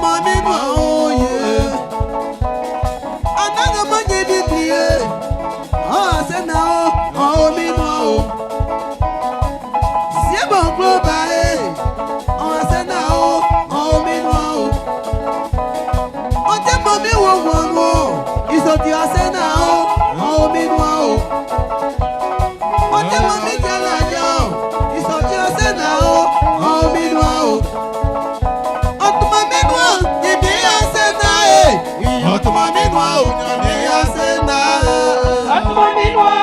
Mommy, bon global, on s'en a haut, on met noir. On t'aime mamie ou ils sont dit on s'en a haut, on met noir. On t'aime mamie de la gueule, ils sont dit on s'en a haut, on met noir. On te mamie noir, il bien on s'en a, on te mamie noir, on bien on s'en a. On te mamie noir.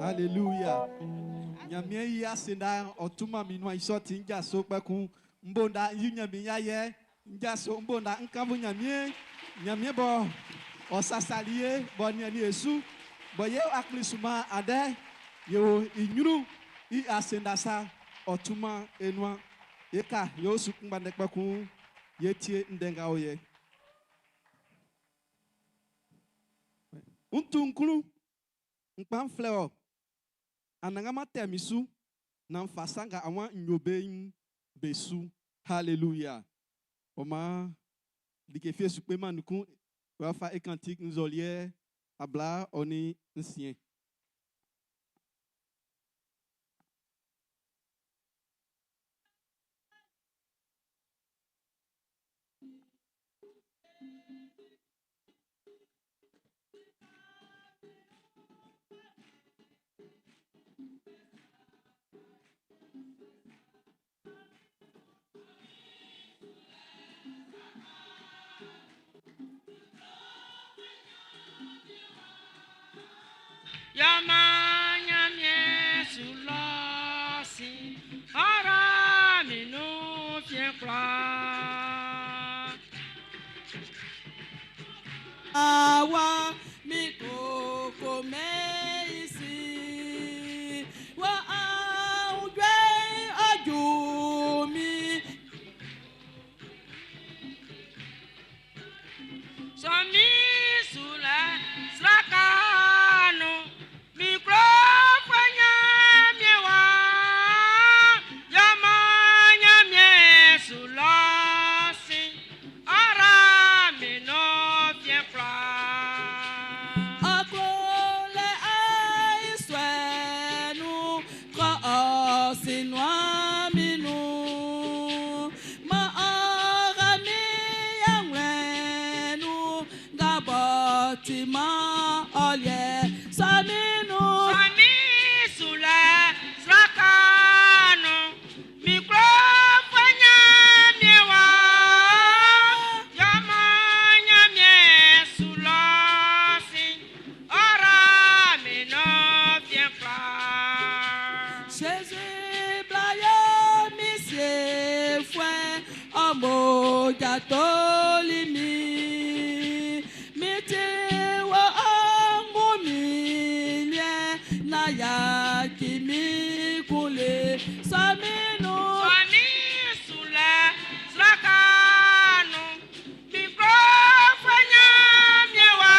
Alléluia. Nyamie ya senda otuma minwa isoti njaso kpeku mbonda nyamie ya ye njaso mbonda nkavu nyamie bo osasalie bo nyani Yesu bo ye aklisuma ade yo inyuru I asenda sa otuma enwa yeka yo sukumba ndekpeku yetie ndenga oye untunkulu nkpamfleo anangama temisu na mfasanga awan nyobein besu. Hallelujah. Oma dikefie supema nuku wafa ekantik nzolier abla oni nsien. Yamanya Sulasi ara minu fiekla awa mikoko meisi wa audwe ajumi Somi sula srakano mikrofanya miewa Yamanya Sulasi ara minu fiekla akole aiswenu ko osinwa minu ma agami yangwenu gaboti ma olye saminu Somi sula srakano mikrofanya miewa Yamanya Sulasi ara minu fiekla Jésus blaye misie fue omo jatolimi miti wa angumilie na ya kimi kule saminu Somi sula srakano mikrofanya miewa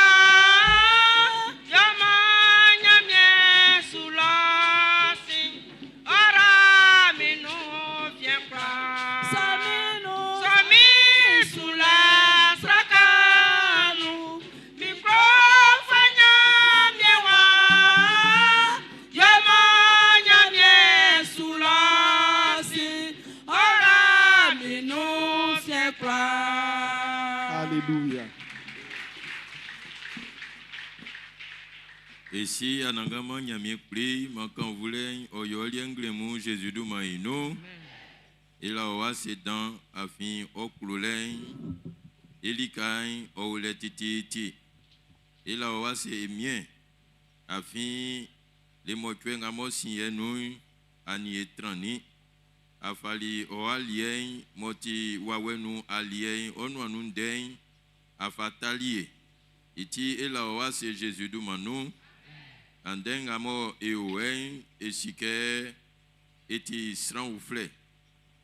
Yamanya Sulasi ara minu fiekla saminu Somi sula srakano mikrofanya Et si anangama nyami pli mankan voulait oyoli englemu Jésus du maïno et la oa sedan afin okululen elikai ouletiti et la oa se mien afin les motuens ngamosi yenu ani etrani afali oalien moti wawenu alien onu anundeng afatalie iti et la oa se Jésus du manu andeng amo eoen esike eti sran oufle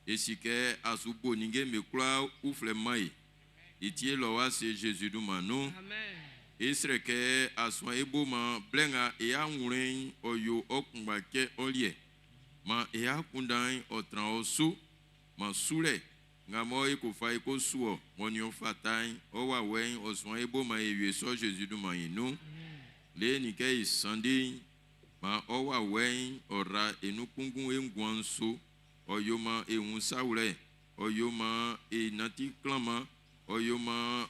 esike asubo ninge mekula oufle mai iti eloa se Jésus du manu Amen. esreke aswan eboma blenga eanwuren oyo okumbake olie ma eakundan otran osu ma sule ngamo ekofa ekosuo monio fatai owawen oswan eboma eyeso Jésus du manu le nike isandi ma owa wen ora enukungun engwanso oyoma ehunsaure oyoma enati klama oyoma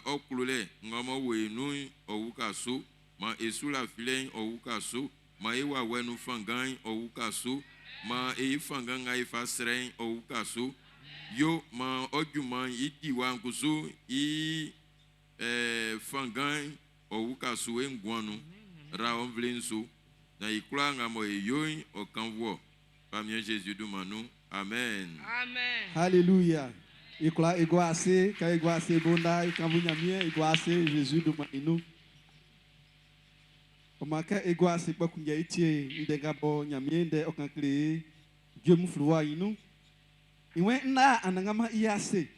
okulule ngama wenu owukaso ma esula filen owukaso ma ewa wenu fangan owukaso ma efangan aifasren owukaso yo ma ojuma idiwa nkuso fangan owukaso engwanu ra onvlenso na ikula ngamo eyoy okanvo pamien Jésus du manu amen. Amen. Alléluia. Ikula iguace, ka iguace bonda, ikambunyamie iguace Jésus du manu. Omaka iguace kwa kunja itie ndegabo nyamie nde okankle Dieu mufluwa inu. Iwe na anangama iase.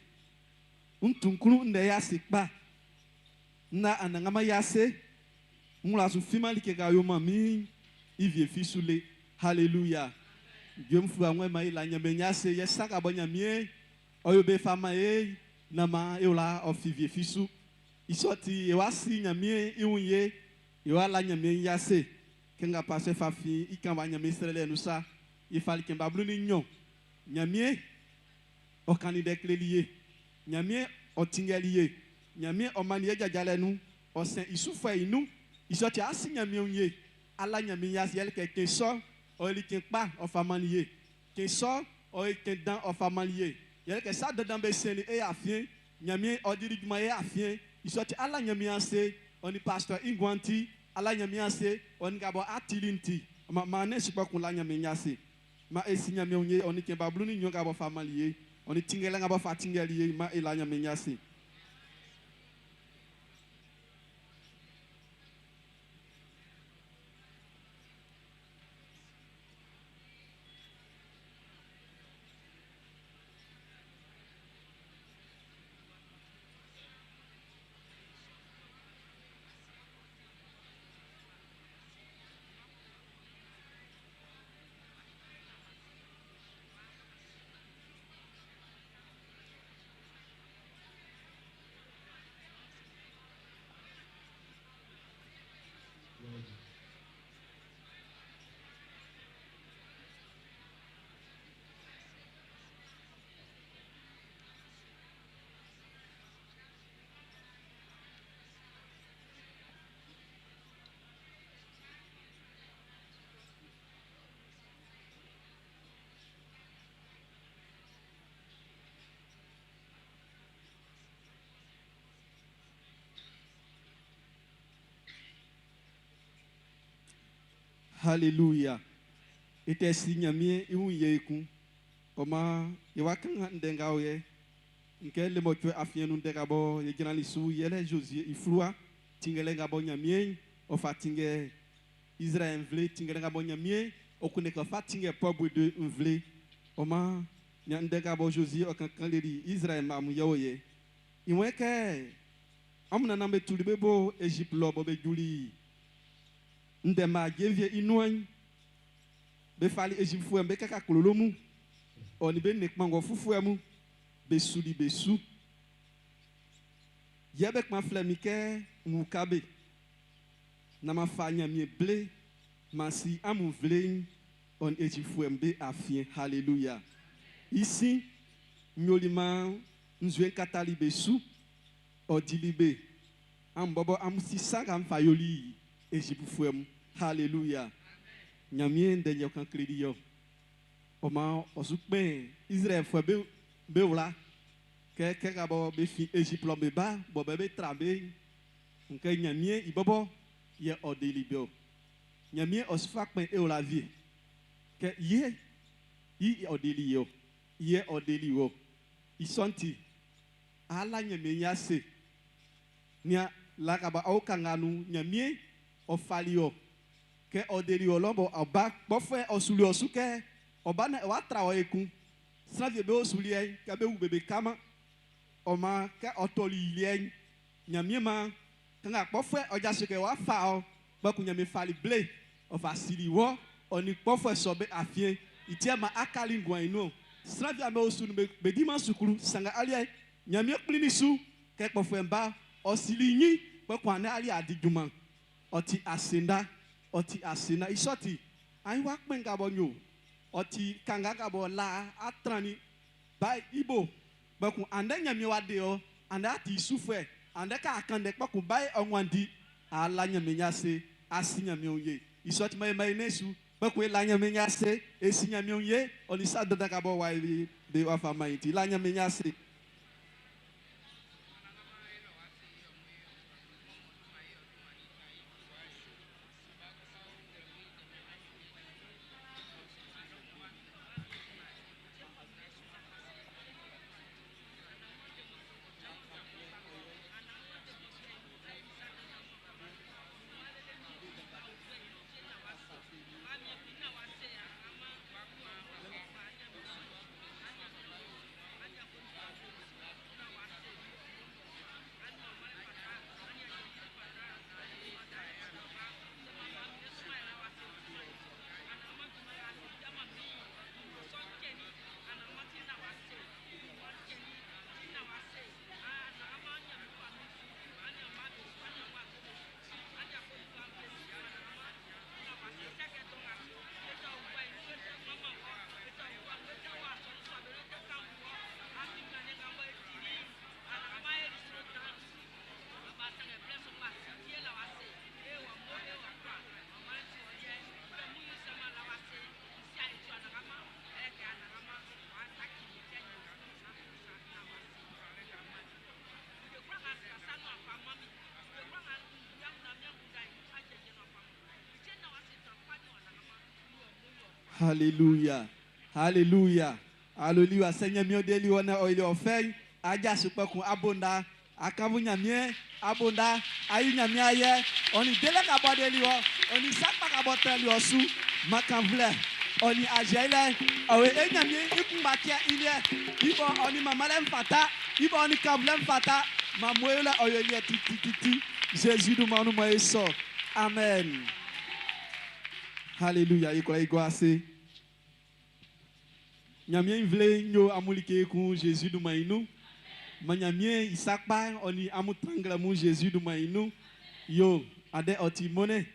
Untunkunu nde yase pa. Na anangama yase mula su fima like ga yo mami ivie fisule hallelujah Dieu mfua ngwe mai la nyame nyase yesaka bonya mie oyo be fama na ma eula of ivie fisu isoti ewasi nyame iwunye ewala nyame yase kenga passe fafi ikamba nyame serele nusa ifali kemba bluni nyo nyame okani deklelie nyame otingeliye nyame omani jajalenu osen isufa inu isoti asi nyame onye ala nyame yas yel ke so oli ke pa ofamaniye ke so o ke dan ofamaniye yel ke sa dan be seni e afien nyame odiri djuma e afien isoti ala nyame ase oni pastor ingwanti ala nyame ase oni gabo atilinti ma ne sipa kun la nyame yase ma esi nyame onye oni ke bablu ni nyo gabo famaliye oni tingela ngabo fatingeliye ma ela nyame yase. Hallelujah. Ite sinyamie iwu yeku. Koma iwakanga ndenga oye. Nke le motwe afienu ndenga bo ye generalisu yele Josie ifrua tingele ngabo nyamie ofa tinge Israël vle tingele ngabo nyamie okune ka fatinge pobu de vle. Oma ndenga bo Josie okankanleri Israël mamu yoye. Iweke amuna nambe tulibebo Egypte lobo be juli ndema gevie inouan be fali ejimfu embe kaka kololomu oni be nekmango fufu emu be sudi be su yebek ma flemike mukabe na ma fanya mie ble masi amu vlein on ejimfu embe afien hallelujah ici nyolima nzuen katali be su odilibe ambobo amusi saga mfayoli Égypte fouem. Hallelujah. Nyamien de nyokan kredi yo. Oma osukpe Israël foué be wla. Ke gabo be fi Égypte lo be ba bo be trambe. Nke nyamien ibobo ye odelibio. Nyamien osfakpen e la vie. Que ye odeli yo. Ye odeli yo. Isonti ala nyamien yase. Nya la kaba au kanganu nyamien ofali yo. Ke odeli yo lombo oba bofwe osuli osuke oba na wa trawo ekun. Sravie be osuli e ka be ubebe kama oma ke otoli lien nyamien ma kanga bofwe oja suke wa fa o ba ku nyamien fali ble ofa sili wo oni bofwe sobe afie itie ma akali ngwa ino sravie me osulu be dima sukuru sanga alie nyamien plini su ke bofwe mba osili nyi ba ku ana ali adijuma oti asenda isoti ai wa kpenga bo nyo oti kanga ga bo la atrani ba ibo ba ku ande nyamien wa de o ande ati sufwe ande ka akande pa ku bai onwandi ala nyamien yase asi nyamien ye isoti mai nesu ba ku la nyamien yase esi nyamien ye oni sa dada ga bo wa de wa fa mai ti la nyamien yase. Hallelujah. Hallelujah. Hallelujah. Seigneur mio deli wana oile ofei aja supakun abonda akavu nyamie abonda ayi nyamie aye oni dele ka bodeli o oni sapa ka boteli osu makanvle oni ajele awe enyamie ikumbatia ile ibo oni mamale mfata ibo oni kavle mfata mamoela oyelie titi Jésus du manu mo eso. Amen. Hallelujah. Ikola iguase. Nyamien vle nyo amulike ku Jésus du mainu. Manyamien isakpa oni amutangla mu Jésus du mainu. Yo ade oti mone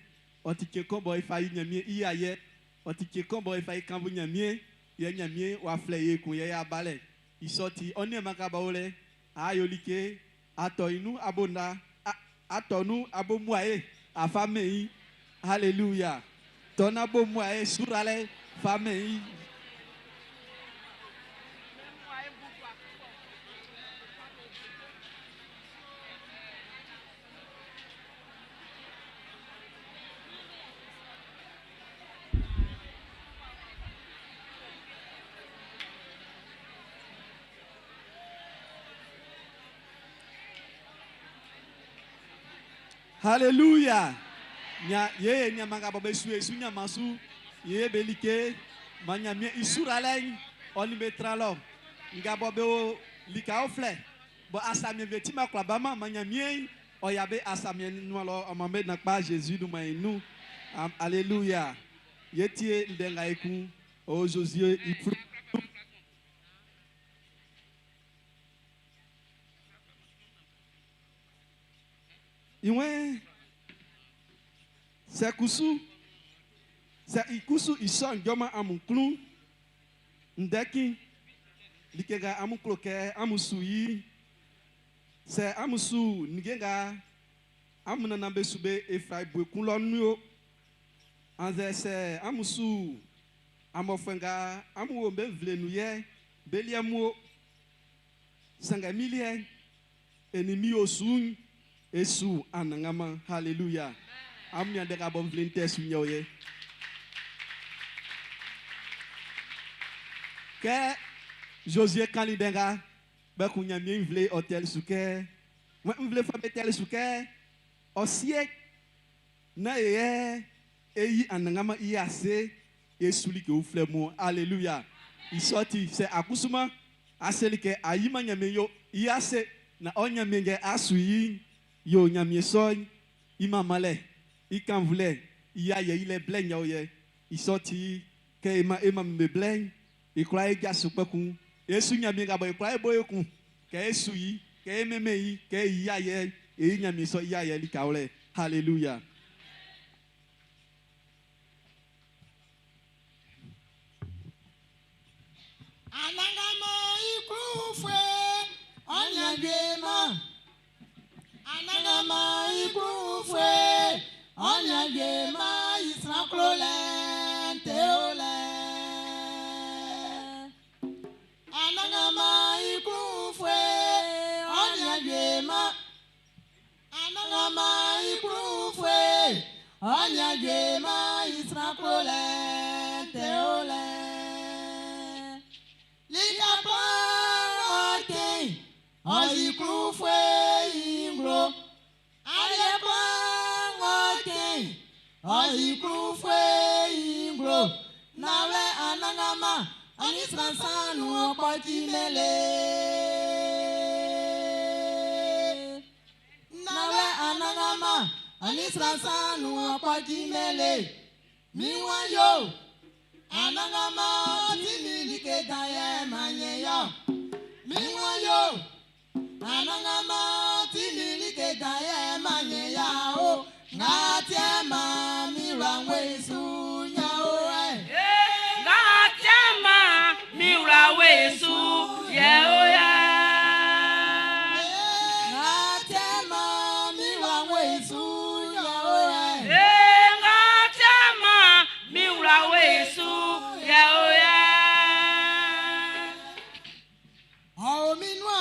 oti keko boy fayi nyamien iyaye oti keko boy fayi kambu nyamien ye nyamien wa fleye ku ye ya bale. Isoti oni makaba ole ayolike ato inu abonda atonu abomuaye afamei. Hallelujah. Tona bomuaye surale famei. Hallelujah. Nya ye nya manga bobe suye sunya masu ye belike manya mie isuralen oni betralo nga bobe o lika ofle bo asamie vetima kwa bama manya mie oyabe asamie nwalo amambe na pa Jésus du mainu. Alléluia. Yetie ndenga eku o Josué ifru. Iwe se kusu se ikusu iso njoma amunklu ndeki likega amukloke amusuyi se amusu nigega amuna na be sube efrai bu kunlonu anze se amusu amofenga amu be vlenu ye beliamu sanga milie enemi osun esu anangama hallelujah amnya de ka bon vlente su nyoye ke Josué Kalidenga ba kunya mi vle hotel suke wa vle fa hotel suke osie na ye eyi anangama iase esuli ke uflemo hallelujah isoti se akusuma aselike ayima nyame yo iase na onyame nge asuyi yo nyame soy imamale ikanvule iya ye ile blenya oye isoti ke ema me blenya ikra eja supekun esu nyame ga boy ikra boyekun ke esu yi ke ememe yi ke iya ye e nyame so iya ye likawle hallelujah Anangama ikufwe onyagema Anangama ikufwe onyagema isranklole teole Anangama ikufwe onyagema Anangama ikufwe onyagema isranklole teole Oyikrufwe ingro Ayekwangoke Oyikrufwe ingro Nawe anangama Anisransanu opotimele Nawe anangama Anisransanu opotimele Miwanyo Anangama Timilike daye manyeyo Miwanyo Anangama timilike daye manye yao Ngatema miranwe sunya oe Ngatema miranwe su ye oya Ngatema miranwe sunya oe Ngatema miranwe su ye oya Ao minwa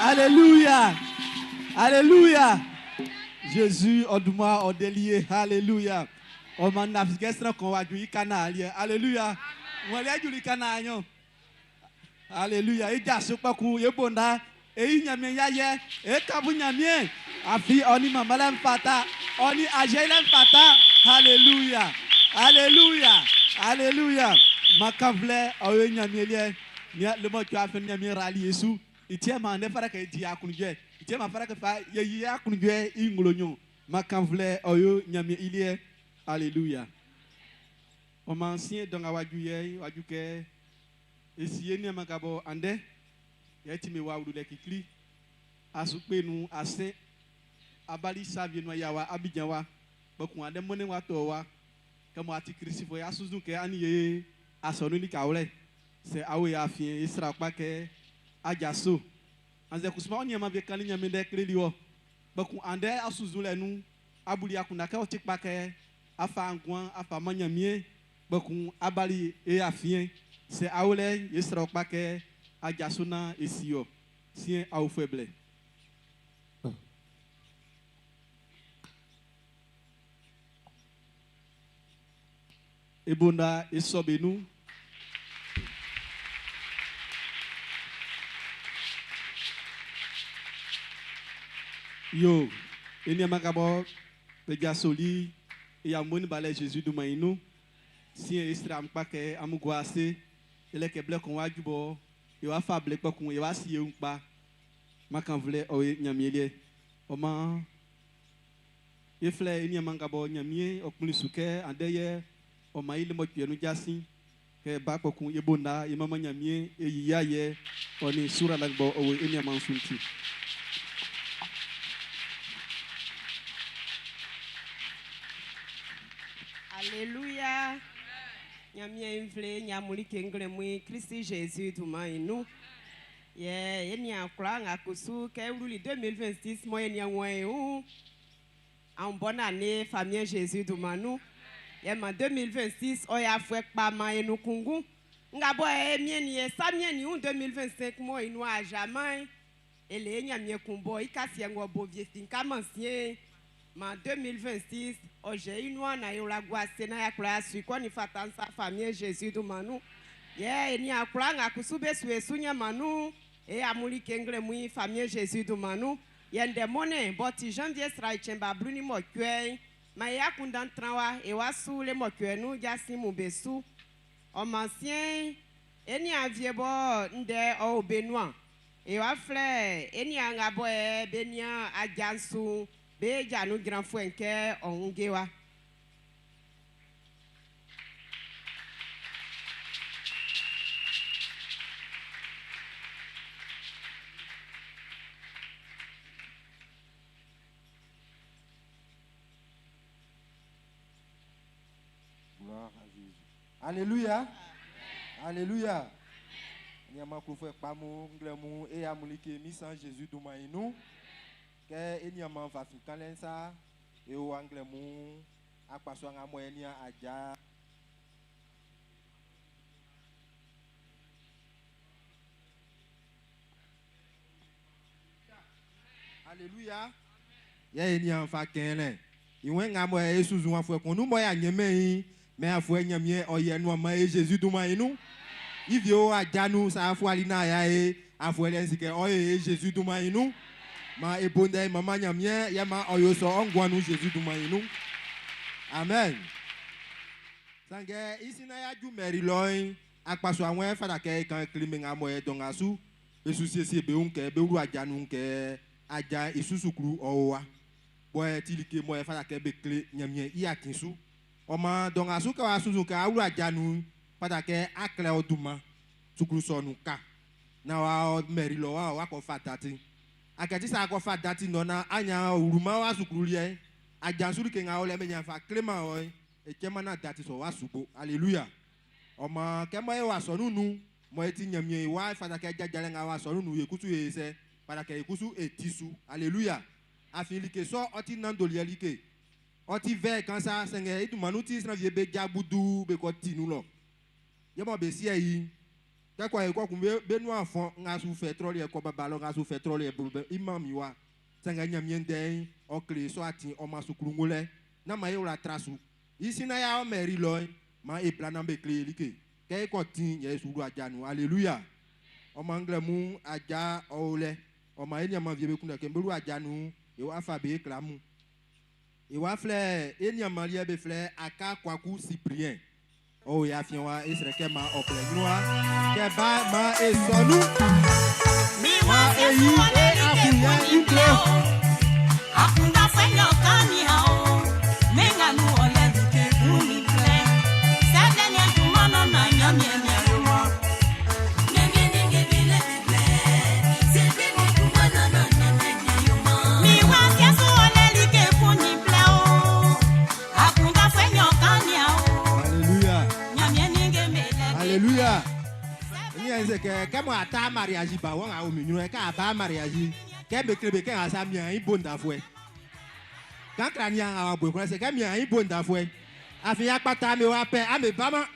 Alléluia. Alléluia. Jésus, Oduma, Odelier. Alléluia. On m'en a fait qu'on va jouer canal. Alléluia. On va jouer canal. Alléluia. Il y a ce pas qu'on y bonda. Et il y a bien et kabunyamien. Afi oni mamalem pata. Oni ajelem pata. Alléluia. Alléluia. Alléluia. Makavle oye nyamielie. Le mot tu as fait nyamie rali Yesu. Il tient ma ne fera que dia kunje. Il tient ma fera que fa ya kunje ingolonyo. Makavle oyo nyamie ilie. Alléluia. On m'a enseigné dans la wajuye, wajuke. Et si yéni magabo ande, yati me wa udule kikli. Asukpe nu ase. Abali savie no yawa abidjanwa. Boku ande mone wa towa. Comme ati Christophe ya suzu ke ani ye asonu ni kaule. C'est awe ya fien isra pa ke ajaso. Anze kusma oni ma be kali nyame de kreli wo. Beku ande asuzu le nu abuli akuna ke otikpa ke afa angwan afa manyamie beku abali e afien se awle yesra okpa ke ajasuna esio sien au faible. Ebonda esobenu yo eni makabo peja soli e amoni balé Jésus do mainu si extra mpake amugoase ele keble kon wajubo e wa fable pa kun e wa si umpa makan vle o nyamiele o ma e fle eni makabo nyamie okuli suke andeye o ma ile mo pienu jasi ke ba pa kun e bonda e mama nyamie e yiyaye oni sura lagbo o eni mansunti. Alléluia. Nyamia invle nyamulike ngremwe Christ Jésus tuma inu. Ye eni akra ngakusu ke uruli 2026 mo eni anwen ou. En bonne année famille Jésus tuma nou. Ye ma 2026 oya fwe pa ma enu kungu. Ngabo e mieni e sa mieni ou 2025 mo inu a jamais. Ele nyamie kumbo ikasi yango bo vie finka mansien. Ma 2026 oje inwa na yola gwase na yakula suiko ni fatansa famille Jésus do manu ye ni akula ngakusube suesunya manu e amuli kengre mui famille Jésus do manu ye ndemone boti janvier sra chemba bruni mokwe ma yakunda trawa e wasu le mokwe nu jasi mubesu o mancien eni aviebo nde o benua e wa frère eni angabo e benia ajansu Beja no grand fouenke ongewa. Gloire à Jésus. Alléluia. Alléluia. Nyama kufwe pamu nglemu e amulike misan Jésus dumainu. Que enyama va fikalensa e o anglemu akpaso nga moenia aja Alléluia. Ya enyama fa kenle iwe nga mo e suzu afwe kon nu mo ya nyeme yi me afwe nyamie oye nu ma e Jésus duma inu ivio aja nu sa afwe alina ya e afwe lensike oye Jésus duma inu ma ebonda mama nyamie ya ma oyoso ongwanu Jésus dumayinu amen sange isina ya ju meri loin akpaso awon fada ke kan klimi ngamo e dongasu esusiesi be unke be uru aja nu nke aja isusukuru owa boy tilike mo e fada ke be kle nyamie iakinsu o ma dongasu ka wasuzu ka uru aja nu fada ke akle oduma sukuru sonu ka na wa meri lo wa ko fatati akati sa ko fa dati nona anya uruma wa sukurulie ajansuru ke nga ole menya fa klema o e kema na dati so wa subo hallelujah o ma kema e wa so nunu mo eti nyamie wa fa da ke jajale nga wa so nunu ye kusu ye se para ke kusu etisu hallelujah afili ke so oti nandoli alike oti ve kan sa senge itu manuti sna vie be jabudu be ko tinu lo ye mo be si yi Kako e ko kumbe benu afon nga su petrole e ko babalo nga su petrole e bulbe imam yiwa sanga nyamien den o kle so atin o masukuru ngole na ma yura trasu isi na ya o meri loy ma e plana be kle like ke ko tin ye suru aja nu hallelujah o mangle mu aja ole o ma enya ma vie be kuna ke mburu aja nu e wa fa be klamu e wa fle enya ma lie be fle aka kwaku cyprien oh ya fiwa esreke ma oplenua ke ba ma esonu ma eyi e afuya ikle Akunda fenyo kani hao menga nu ole dike kuni ple sebe ne tumana na nyamye nyaruma nenge nenge bile ple sebe ne tumana na nyamye nyaruma mi wa keso ole like kuni ple o akunda fenyo kani hao hallelujah nyamye nenge mele hallelujah ni ense ke mo ata mariage ba won a ominyu e ka ba mariage Qu'elle me crée, qu'elle a sa mien, il bon d'afoué. Quand crânien a beau, c'est qu'elle mien, il bon d'afoué. Afin pas ta me wape, a me bama.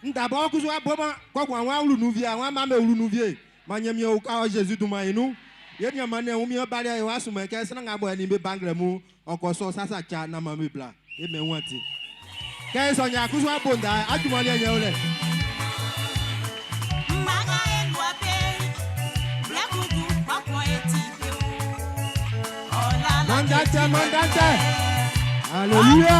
D'abord, que soit bon, quoi qu'on va ou nous vient, on m'a ou nous vient. Manyami au cas Jésus du Maïnou. Il y a mané ou mieux balai ou assume qu'elle s'en a boire ni me bangremou, encore ça ça tcha na ma me bla. Et me wanti. Qu'elle s'en y a que soit bon da, a tout malien yole. Mandante. Alléluia.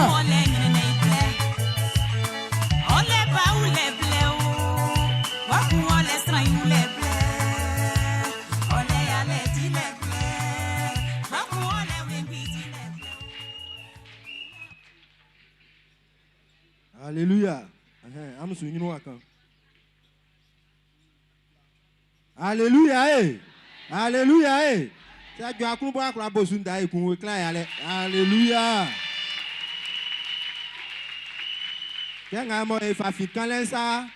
Alléluia. I'm swinging work. Alléluia. Alléluia. Ça tu as compris quoi besoin d'aller pour éclairer. Alléluia. Quand on est fafiquant ça,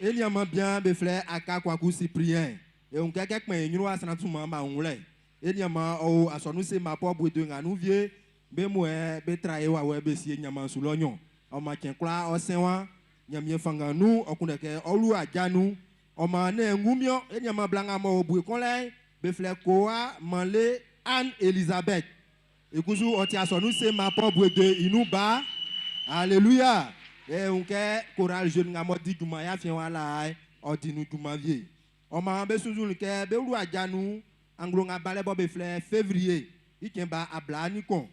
il y a bien des frères à quoi Cyprien. Et on a quelqu'un qui nous a sans tout maman on l'est. Il y a ma à son nous c'est ma pauvre de nous vieux, mais moi be travailler ouais be si y a man sous l'oignon. On m'a tient quoi au sein y a bien fanga nous on connaît que olu a janu on m'a né ngumio il y a ma blanga mo au bout qu'on l'est. Befle Koa, Manlé, Anne-Elisabeth. Et cousu, on tient son nous, c'est ma propre de Inouba. Alléluia. Et on a courage jeune, on dit du maya, fien wala, on dit nous du mavier. On m'a embêté sous le quai, beulou à Janou, anglo a balé bob fleur, février. Il tient bas à Blanicon.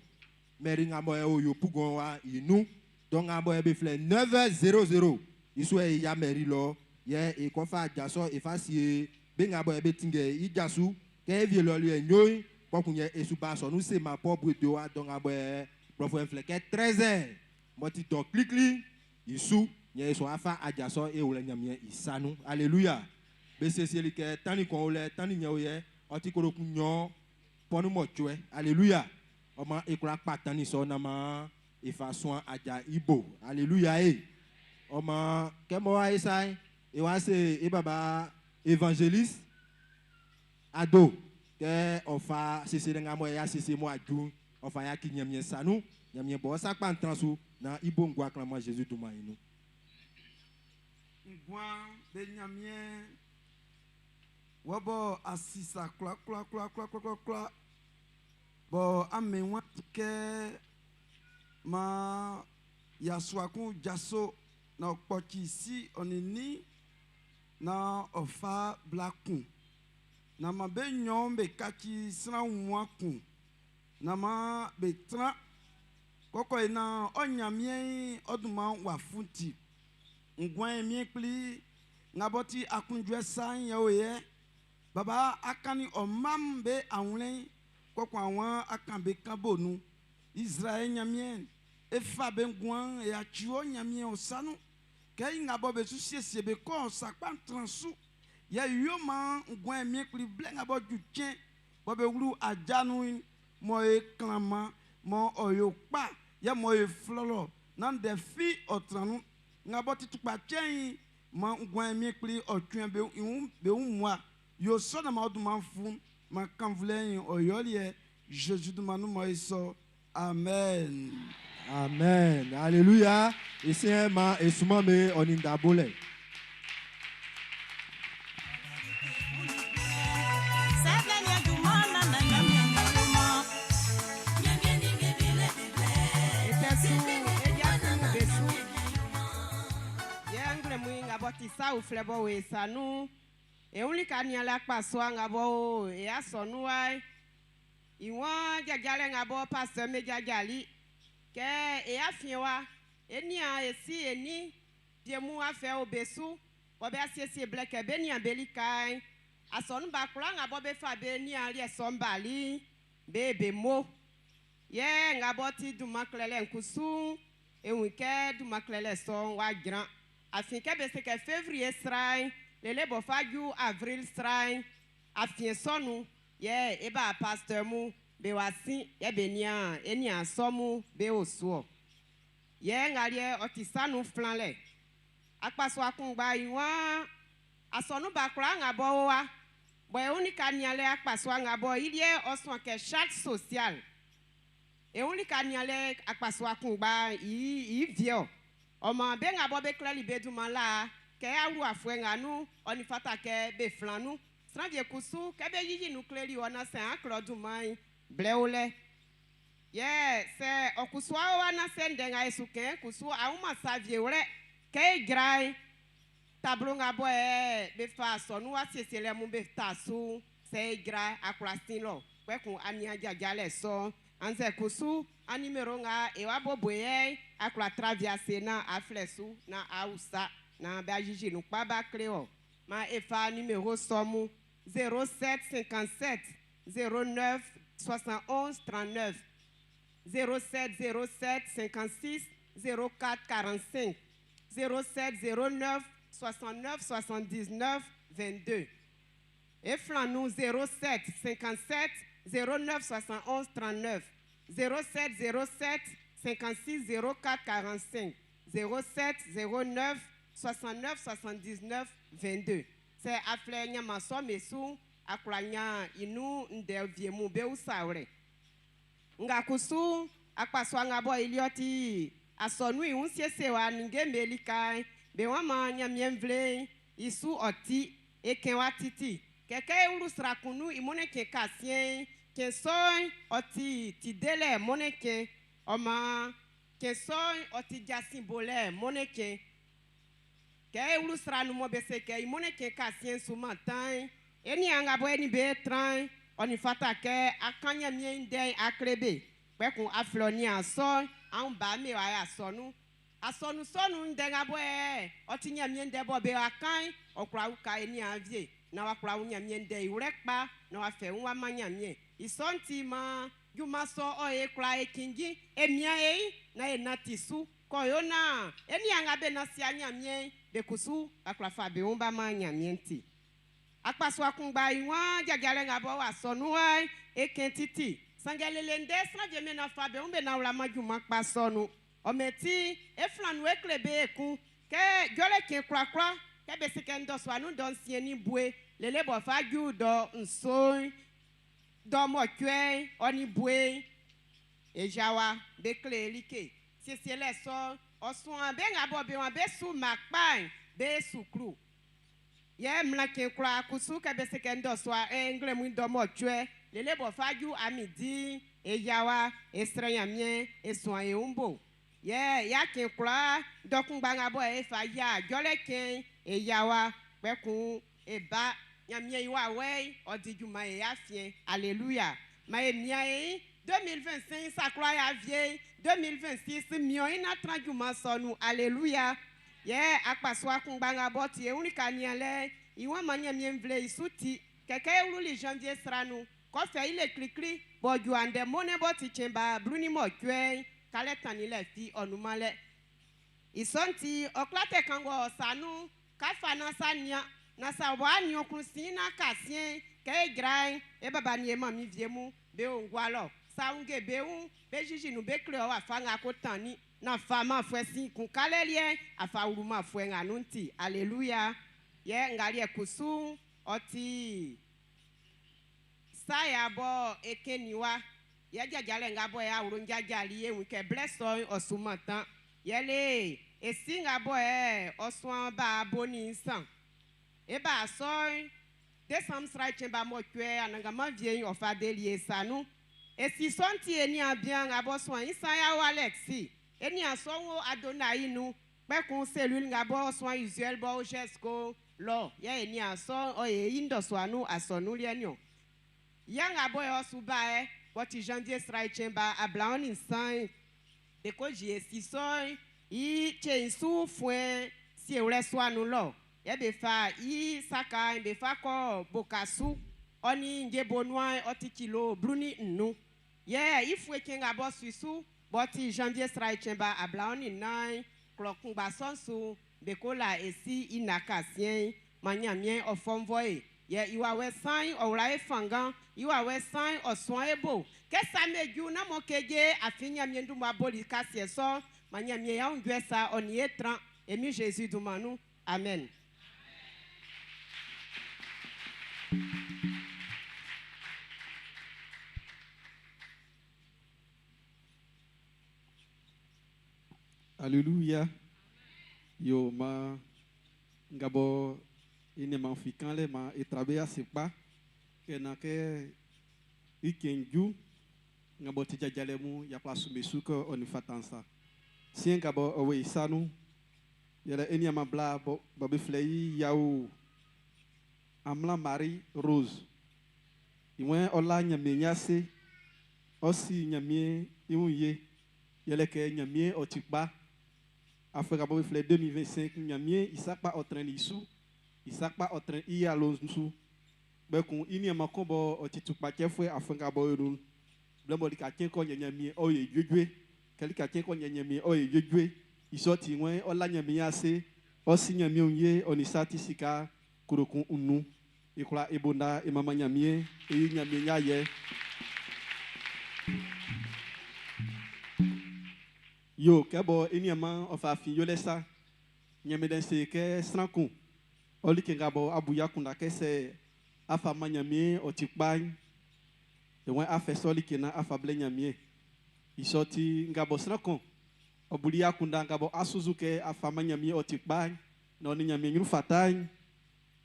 Mais il y a moyen yo pougon wa inou. Donc a moyen befle 9h00. Il soit ya mairie là, ya et qu'on fait jasso effacier. Benga boy betinge ijasu ke vie lo lui nyoy pokunye esuba so nous c'est ma propre de wa donc aboy professeur fleke 13h moti donc clic isu nye so afa ajaso e wole nyamie isanu alléluia be seseli ke tani kon ole tani nyoye oti koro kunyo ponu mo tue alléluia o ma ekura patani so na ma ifason aja ibo alléluia o ma ke mo wa isai e wa se e baba évangéliste ado que ofa sisi nga mo ya sisi mo adu ofa ya kinyamye sanu nyamye bo sa pa ntransu na ibo ngwa klama Jésus to mainu ngwa be nyamye wobo asisa kla bo amenwa ke ma yaswaku jaso na okpoki si onini na ofa blakun na ma be nyon be kaki sra nwakun na ma be tra koko na onyamie oduma wafunti ngwan mi pli ngaboti akunjwe san ye oye baba akani omam be anwen koko awon akan be kabonu Israël nyamie efa be ngwan e achuo nyamie osanu kay ngabo be susie be ko sakpan transu ya yoma ngwan mi kli blenga bo jutien bo be wulu ajanu mo e klama mo oyopa ya mo e flolo nan de fi otranu ngabo titupa chen mo ngwan mi kli otuen be umwa yo so na ma oduma fu ma kanvlen oyolie Jésus de manu mo iso amen. Amen. Alléluia. Et c'est ma et souvent me on indabole. Sa ou flebo we sanu e only kanya la paswa ngabo e asonu ai iwon jajale ngabo pastor me jajali ke e afiwa eni a esi eni diemu afa obesu obe asiesie black e beni ambelikai asonu ba kula ngabo be fa be ni ali esombali bebe mo ye ngabo ti dumaklele nkusu e wike dumaklele so wa gran afin que c'est que février strain les bo faju avril strain afin sonu ye eba pasteur mu be wasi ye benia eni asomu be osuo ye ngalie otisanu flanle akpaso akungba iwa asonu bakra ngabo wa Bon, on y a nialé à Passoanga, bon, il y a aussi un chat social. Et on y a nialé à Passoanga, il vient. On m'a bien abordé que les bédouman là, que a ou a fouenga nous, on y fait que be flanou. Sans vieux coussou, que be yiji nous cléri, on a c'est un clodouman, bléolé. Yeah, c'est au coussou, on a c'est denga et souken, coussou, a ou ma saviole, que grai. Tableau ngaboe be façon nous c'est les mon be tasu c'est gra akrastino kwe kun ania jajale so anze kusu animero nga e wa boboye akra traverser na aflesu na ausa na bajiji nous pa ba creo ma efa numéro somu 0757 09 71 39 0707 56 04 45 0709 69 79 22. Et flan-nous 07 57 09 71 39 07 07 56 04 45 07 09 69 79 22. C'est afle nyama so mesu akranya inu ndevie mu be usawre. Ngakusu akpaswa ngabo ilioti asonu iunsiese wa ninge melikai be wama nyamien vle isu oti eken watiti keke urusra kunu imone ke kasien ke soy oti tidele moneke oma ke soy oti jasimbole moneke ke urusra nu mo bese ke imone ke kasien sumantan eni anga bo eni be tran oni fata ke akanya mien den akrebe pe kun afloni aso an ba me wa asonu asonu sonu ndenga boe otinya miende bo be akan okra uka eni avie na wakra unya miende irekpa na wafe nwa manya mie isonti ma juma so oye kra ekingi emia na enatisu koyona eni anga be na si anya mie be kusu akra fa be umba manya mienti akpaso akungba iwan jagale ngabo asonu ai ekentiti sangelele ndesra jeme na fa be umbe na ula majuma kpasonu ometi eflanu eklebe eku ke jole ke kwakwa ke be sekendo so anu don sieni bue lele bo faju do nso do mo twe oni bue ejawa be klelike sisiele so osun be ngabo be wan be su makpan be sukru ye mlake kwa kusu ke be sekendo so engle mu do mo twe lele bo faju amidi ejawa estranyamie esuan eumbo yeah, yake kura dokungba ngabo efa ya joleke eyawa pekun eba nyamie iwa we odijuma e afie alleluia ma emia e 2025 sakra ya vie 2026 mio ina tranjuma sonu alleluia yeah akpaso akungba ngabo ti e unika niele iwa manya miemvle isuti keke uruli janvier sranu ko fe ile klikli boju ande mone boti chemba bruni mo twe kale tanile fi onumale isonti oklate kango sanu kafa na sanya na sawani okusina kasien ke grai e baba ni ema mi viemu be ongwalo saunge beun be jiji nu be kle o afanga ko tani na fama fwesi kun kalelie afa uruma fwenga nunti alleluia ye ngari ekusu oti saya bo ekeniwa ye jajale ngabo ya urun jajali ye wike blesson osumatan yele esi ngabo osun ba boni san e ba so desam sra chemba mo twe ananga ma vie ofa delie sanu esi sonti eni abian ngabo so insan ya Alexi eni asonwo adonai nu pekun selul ngabo so usual bo jesco lo ye eni aso oye indo so anu asonu lienyo yanga boy osuba Boti janvier sera chemba ablaon insan de ko jesi soy I chensu fuen si ure swanu lo ye be fa I saka be fa ko bokasu oni nge bonwa otikilo bruni nnu ye ifwe kenga bo susu boti janvier sera chemba ablaon inai klokun ba sonsu be ko la esi inakasien manyamien ofomvoe ye iwa we sign ora efangan iwa we sign oswan ebo ke sameju na mokeje afinya miendu maboli kasie so manya mie ya undwesa oni etran emi Jesus du manu amen. Alléluia. Yo ma ngabo ine ma fikan le ma etrabe ya sepa ke na ke ikenju ngabo tijajale mu ya plasu mesuko oni fatansa. Si ngabo owe isanu yele eni ma bla bo be flei yaou amla Marie Rose. Iwen ola nyame nyase osi nyame iunye yele ke nyame otikpa afeka bo flei 2025 nyame isakpa otren isu isakpa otren iya lonsu bekun ini ma kombo otitukpa chefwe afeka bo yurun blemo lika kenko nyame oye jujwe kelika kenko nyame oye jujwe isoti wen ola nyame nyase osi nyame unye onisati sika kurokun unu ikula ibunda imama nyamie eyi nyamie nyaye yo kebo eniama ofafi yo lesa nyame den se ke strankun oli ke ngabo abuya kunda ke se afa manyamie otikpan e wen afesoli ke na afa ble nyamie isoti ngabo strankun obulia kunda ngabo asuzuke afa manyamie otikpan no ni nyamie nyu fatai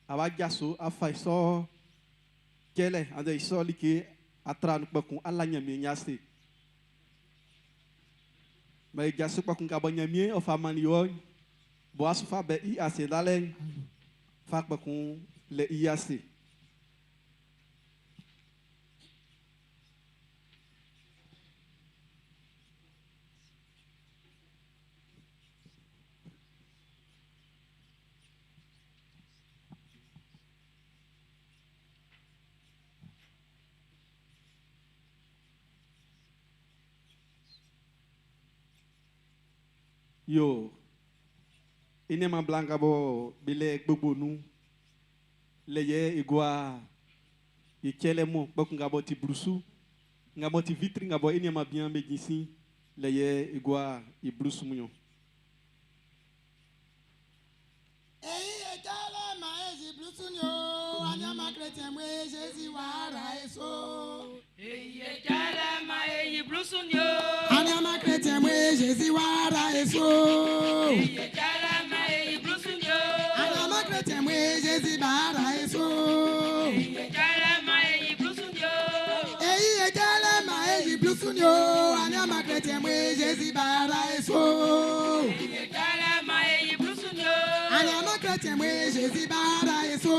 awajaso afa iso kele ande iso like atra no pakun ala nyame nyase mai jaso pakun ka banyame o fa manio bo aso fa be I ase dalen fa pakun le I ase yo ine ma blanca bo bile gbogbo nu leye igwa ikele mo bokun ngabo ti brusu ngabo ti vitri ngabo ine ma bien medicine leye igwa I brusu munyo etala ma ezi brusu nyo anyama chrétien mwe Jésus wara eso etala ma ezi brusu nyo anyama chrétien mwe Jésus wara eso etala ma ezi brusu nyo anyama chrétien mwe Jésus bara eso etala ma ezi brusu nyo etala ma ezi brusu nyo anyama chrétien mwe Jésus bara eso etala ma ezi brusu nyo anyama chrétien mwe Jésus bara eso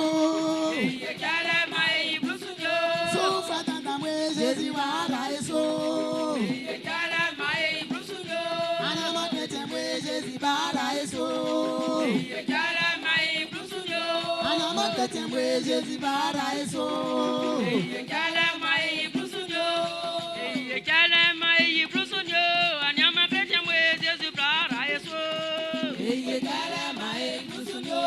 etala ma ezi brusu nyo souffre tanta mwe Jésus wara eso etala ma ezi brusu nyo anyama chrétien mwe Jésus bara eso etala ma ezi brusu nyo anyama chrétien mwe Jésus bara eso etala ma ezi brusu nyo etala ma ezi brusu nyo anyama chrétien mwe Jésus bara eso etala ma ezi brusu nyo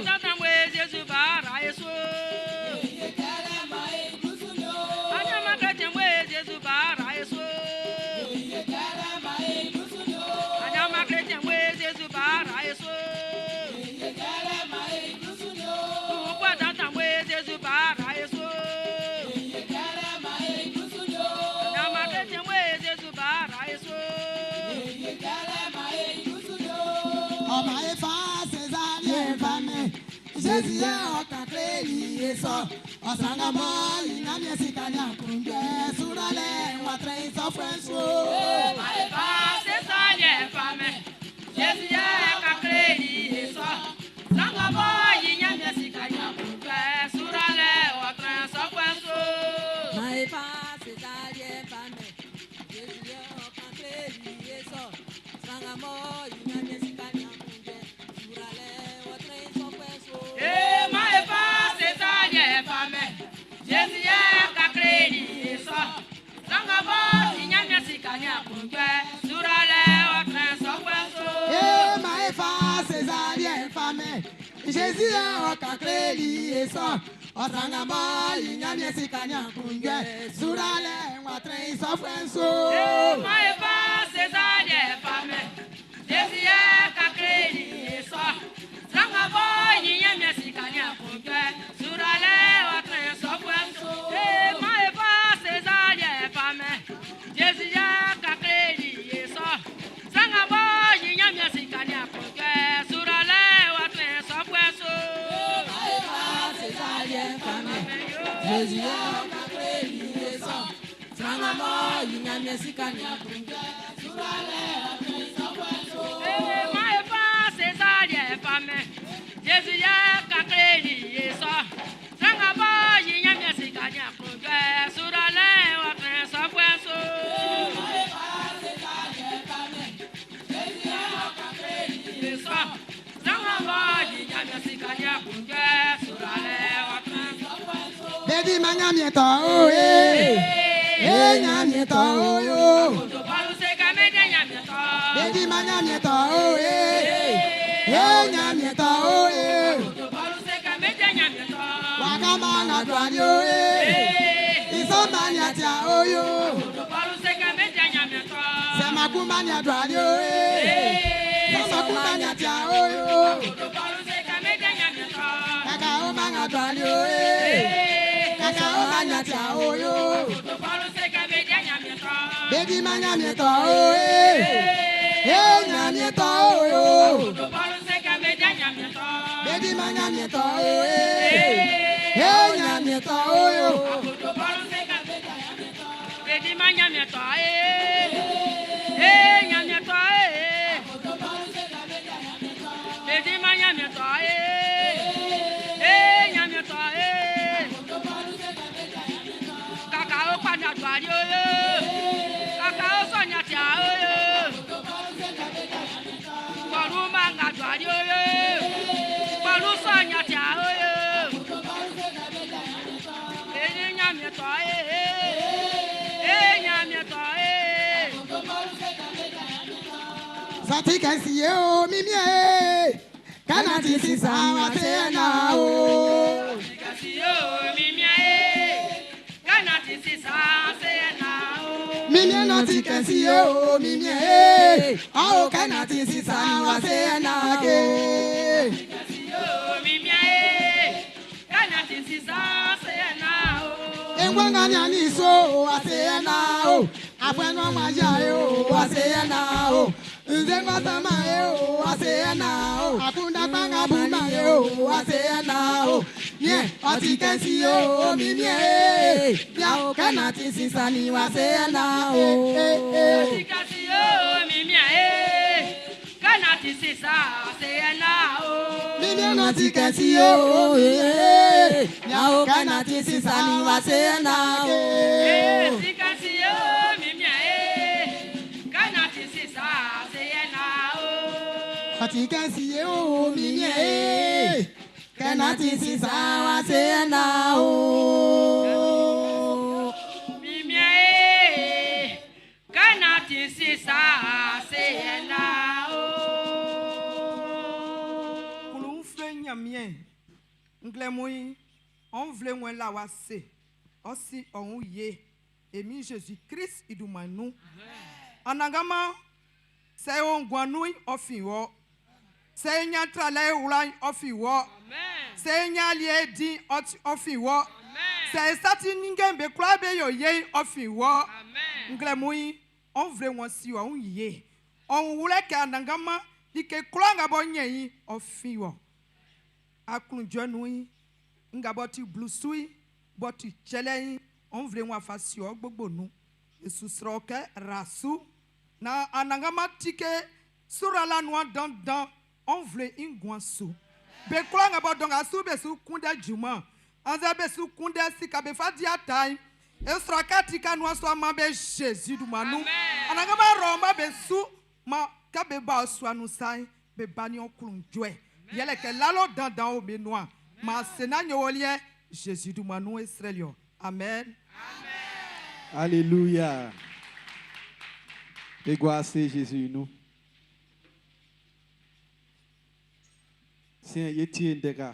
tata mwe Jésus bara eso etala ma ezi brusu nyo anyama chrétien mwe Jésus bara eso etala ma ezi brusu nyo anyama chrétien mwe Jésus bara eso etala ma ezi brusu nyo tata mwe Jésus bara eso etala ma ezi brusu nyo anyama chrétien mwe Jésus bara eso etala ma ezi brusu nyo ọba efa césarien fame Jésus ye ọkàkiri eso ọsàngàmọ ìnáni ẹsìkàní àkùnjẹ súrọlẹ wàtrẹ ìsọfúnṣọ. Maeva sesanye fame Jésus ye kakreni eso sangabo yinyame sikanya kunjwe surale watre sokwenso Maeva césarien fame Jésus ye ọkàkiri eso ọsàngàmọ ìnáni ẹsìkàní àkùnjẹ súrọlẹ wàtrẹ ìsọfúnṣọ. Maeva sesanye fame Jésus ye kakreni eso sangabo yinyame sikanya kunjwe surale watre sokwenso Maeva césarien fame Jésus ye ọkàkiri eso ọsàngàmọ ìnáni ẹsìkàní àkùnjẹ súrọlẹ wàtrẹ ìsọfúnṣọ. Maeva sesanye fame Jésus ye kakreni eso sangabo yinyame sikanya kunjwe surale watre sokwenso Maeva sesanye fame Jésus ye kakreni eso sangabo Sangamo, Yinamia Sikania, My face is all your family. Jésus, ya Kakeli, yes, Sangaba, Yinamia Sikania, Surale, or Prince of West. Baby manyamieto oh eh nyamieto oh Baby manyamieto oh eh nyamieto oh Wakamanga dwani oh Isomanya tia oh yo Semakumanya dwani oh Semakumanya tia oh yo Kakao manga dwani oh Kakao manya tia oh yo Baby manyamieto oh nyamieto oh yo Baby manyamieto oh nyamieto oh yo Baby manyamieto nyamieto Baby manyamieto nyamieto Kakao kwanya twali Kakao sonya tia Balu manga twali Balu sonya tia nyamieto nyamieto Sati kasi yo mimie Kana tisi sawa tena o Mimie no tikasi yo mimie Ao kana tisi sawa tena ke Engwanga nyani so asena o Afweno maja yo asena o Nzengwa sama yo asena o Akunda panga buma yo asena o Nye otikensi yo mimie Yao kana tisi sani wasena o Otikensi yo mimie Kana tisi sasena o Mimie no tikensi yo Yao kana tisi sani wasena o Otikensi yo mimie Kana tisi sasena o Otikensi yo mimie Kana tisi sawa sena o Mimie Kana tisi sasena o Nyamien nglemoi on vle mwen la wase aussi on ye emi Jésus Christ idumanu anagama se on gwanui ofiwo se nyatra le ulan ofiwo se nyalie di ofiwo se sati ningembe klabe yo ye ofiwo nglemoi on vle mwen si on ye on wule ka anagama dike klanga bonye ofiwo akunjonu nga boti blusui boti chelein on vle wa fasio gbogbo nu esusroke rasu na anangama tike surala no dan on vle ingwansu be klanga bodonga su be su kunde juma anza be su kunde sika be fadia tai esraka tika no so ma be Jésus du manu anangama roma be su ma ka be ba so anu sai be bani okunjwe yele ke lalo dandan o benoa ma senanyo olie Jésus du manu Israelio amen Alléluia. Et gloire à Jésus nous. C'est un yéti ndega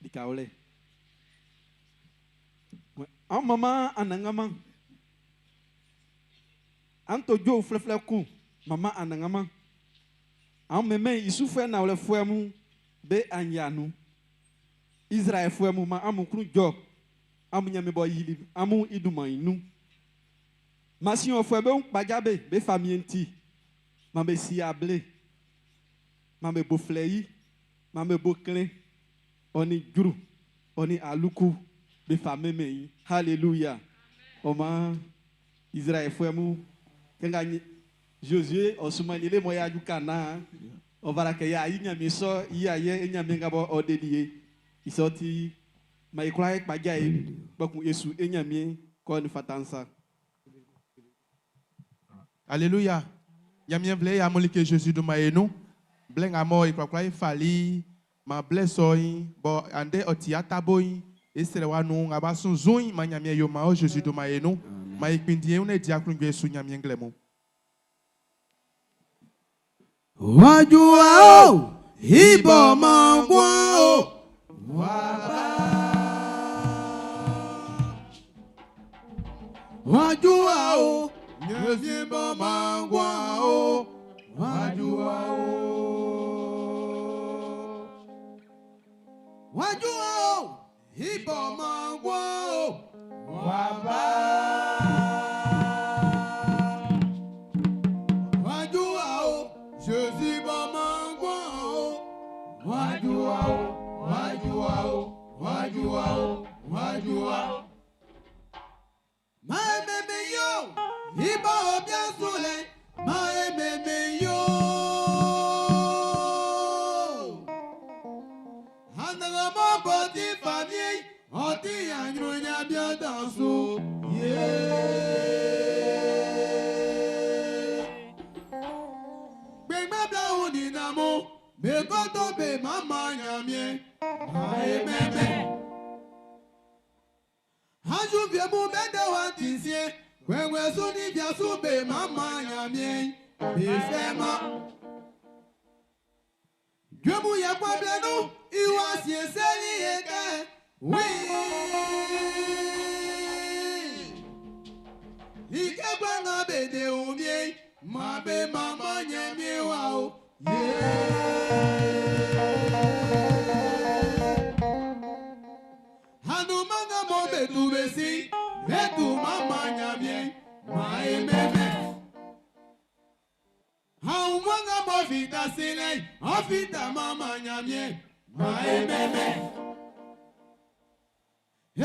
di kaole. En maman anangama. Anto jo flefle ku maman anangama. En meme isufe na ole fuemu be anyanu. Israël fuemu ma amukru jo. Amu nyame boy yili amu iduma inu. Masi on fwe be un bajabe be famille nti. Mambe siable. Mambe bofleyi. Mambe bokle. Oni guru. Oni aluku be famille mei. Hallelujah. Oma Israël foi mu kenga Josué osumani le moya du Kana on va la kaya inyami so iyaye inyami ngabo odelié il sorti ma ikra ek bagay bakun Yesu inyami ko ni fatansa. Alléluia. Nyamien vle ya molike Jésus do maenu. Blen amo ikra fali ma blessoi bo ande otiata boy esere wa nu ngaba sun zun ma nyamien yo ma o Jésus do maenu. Ma ikpindie une diakru Yesu nyamien glemo. Wajua o ibo mangwa o wajua o Nyezimbo mangwa o, wajua o wajua o ibo mangwa o wajua o Jésus bo mangwa o wajua o wajua o wajua o wajua o maememe yo ibo bien sole maememe yo hananga mo boti famille oti anyunya bien danso gbegbe bla uni namo me koto be mama nyamie maememe Anju vie mu bende wa tinsie wewe suni via sube mama nyamie bifema Dieu mu ya kwa blenu iwa sieseli eke oui Ike banga bede umie mabe mama nyamie wao Hanu manga mo betu besi betu mama nyamie maememe Hau manga mo vita sile ofita mama nyamie maememe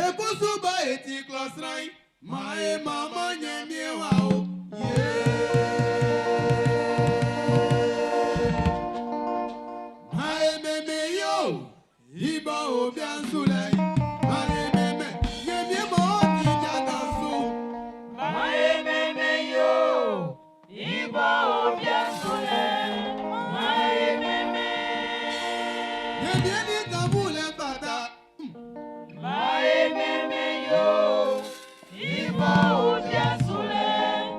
Ekusu ba eti klosrai mae mama nyamie wao maememe yo iba obian sulei Maememe yo, ibo udia sule.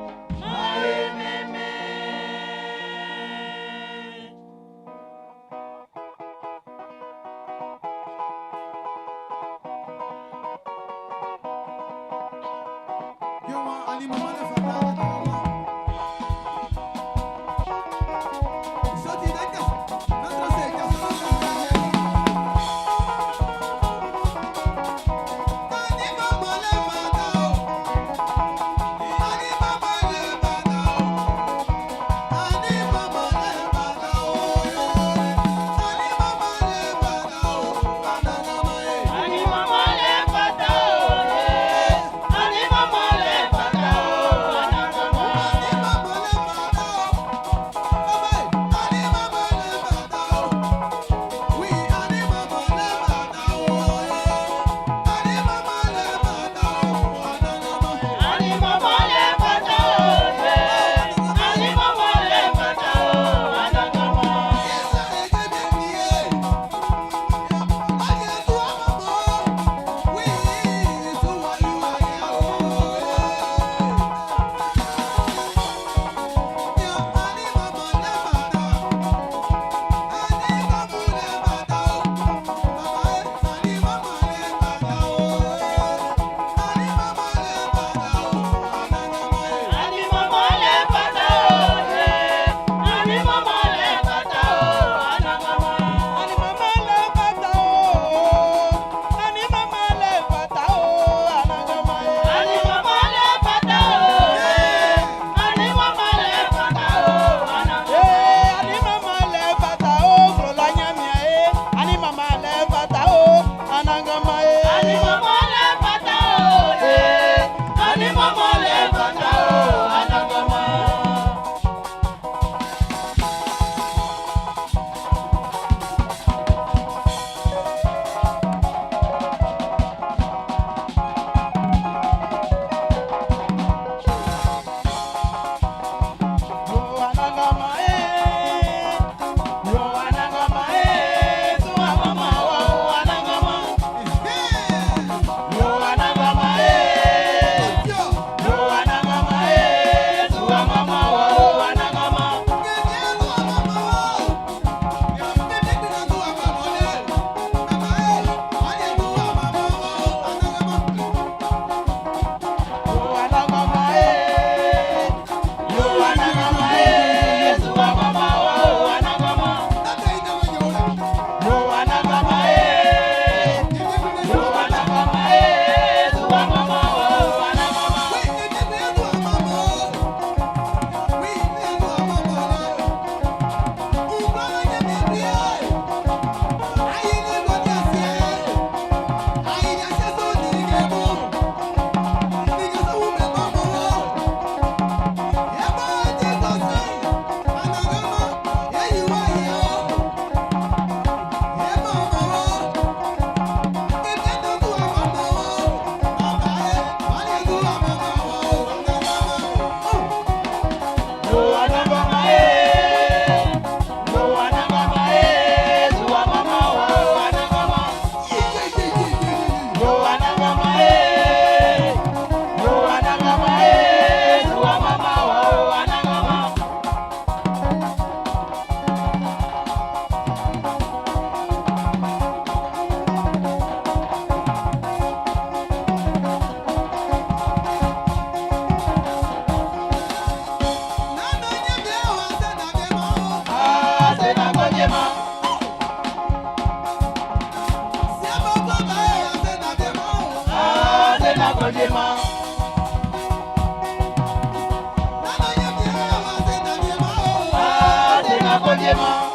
Yo,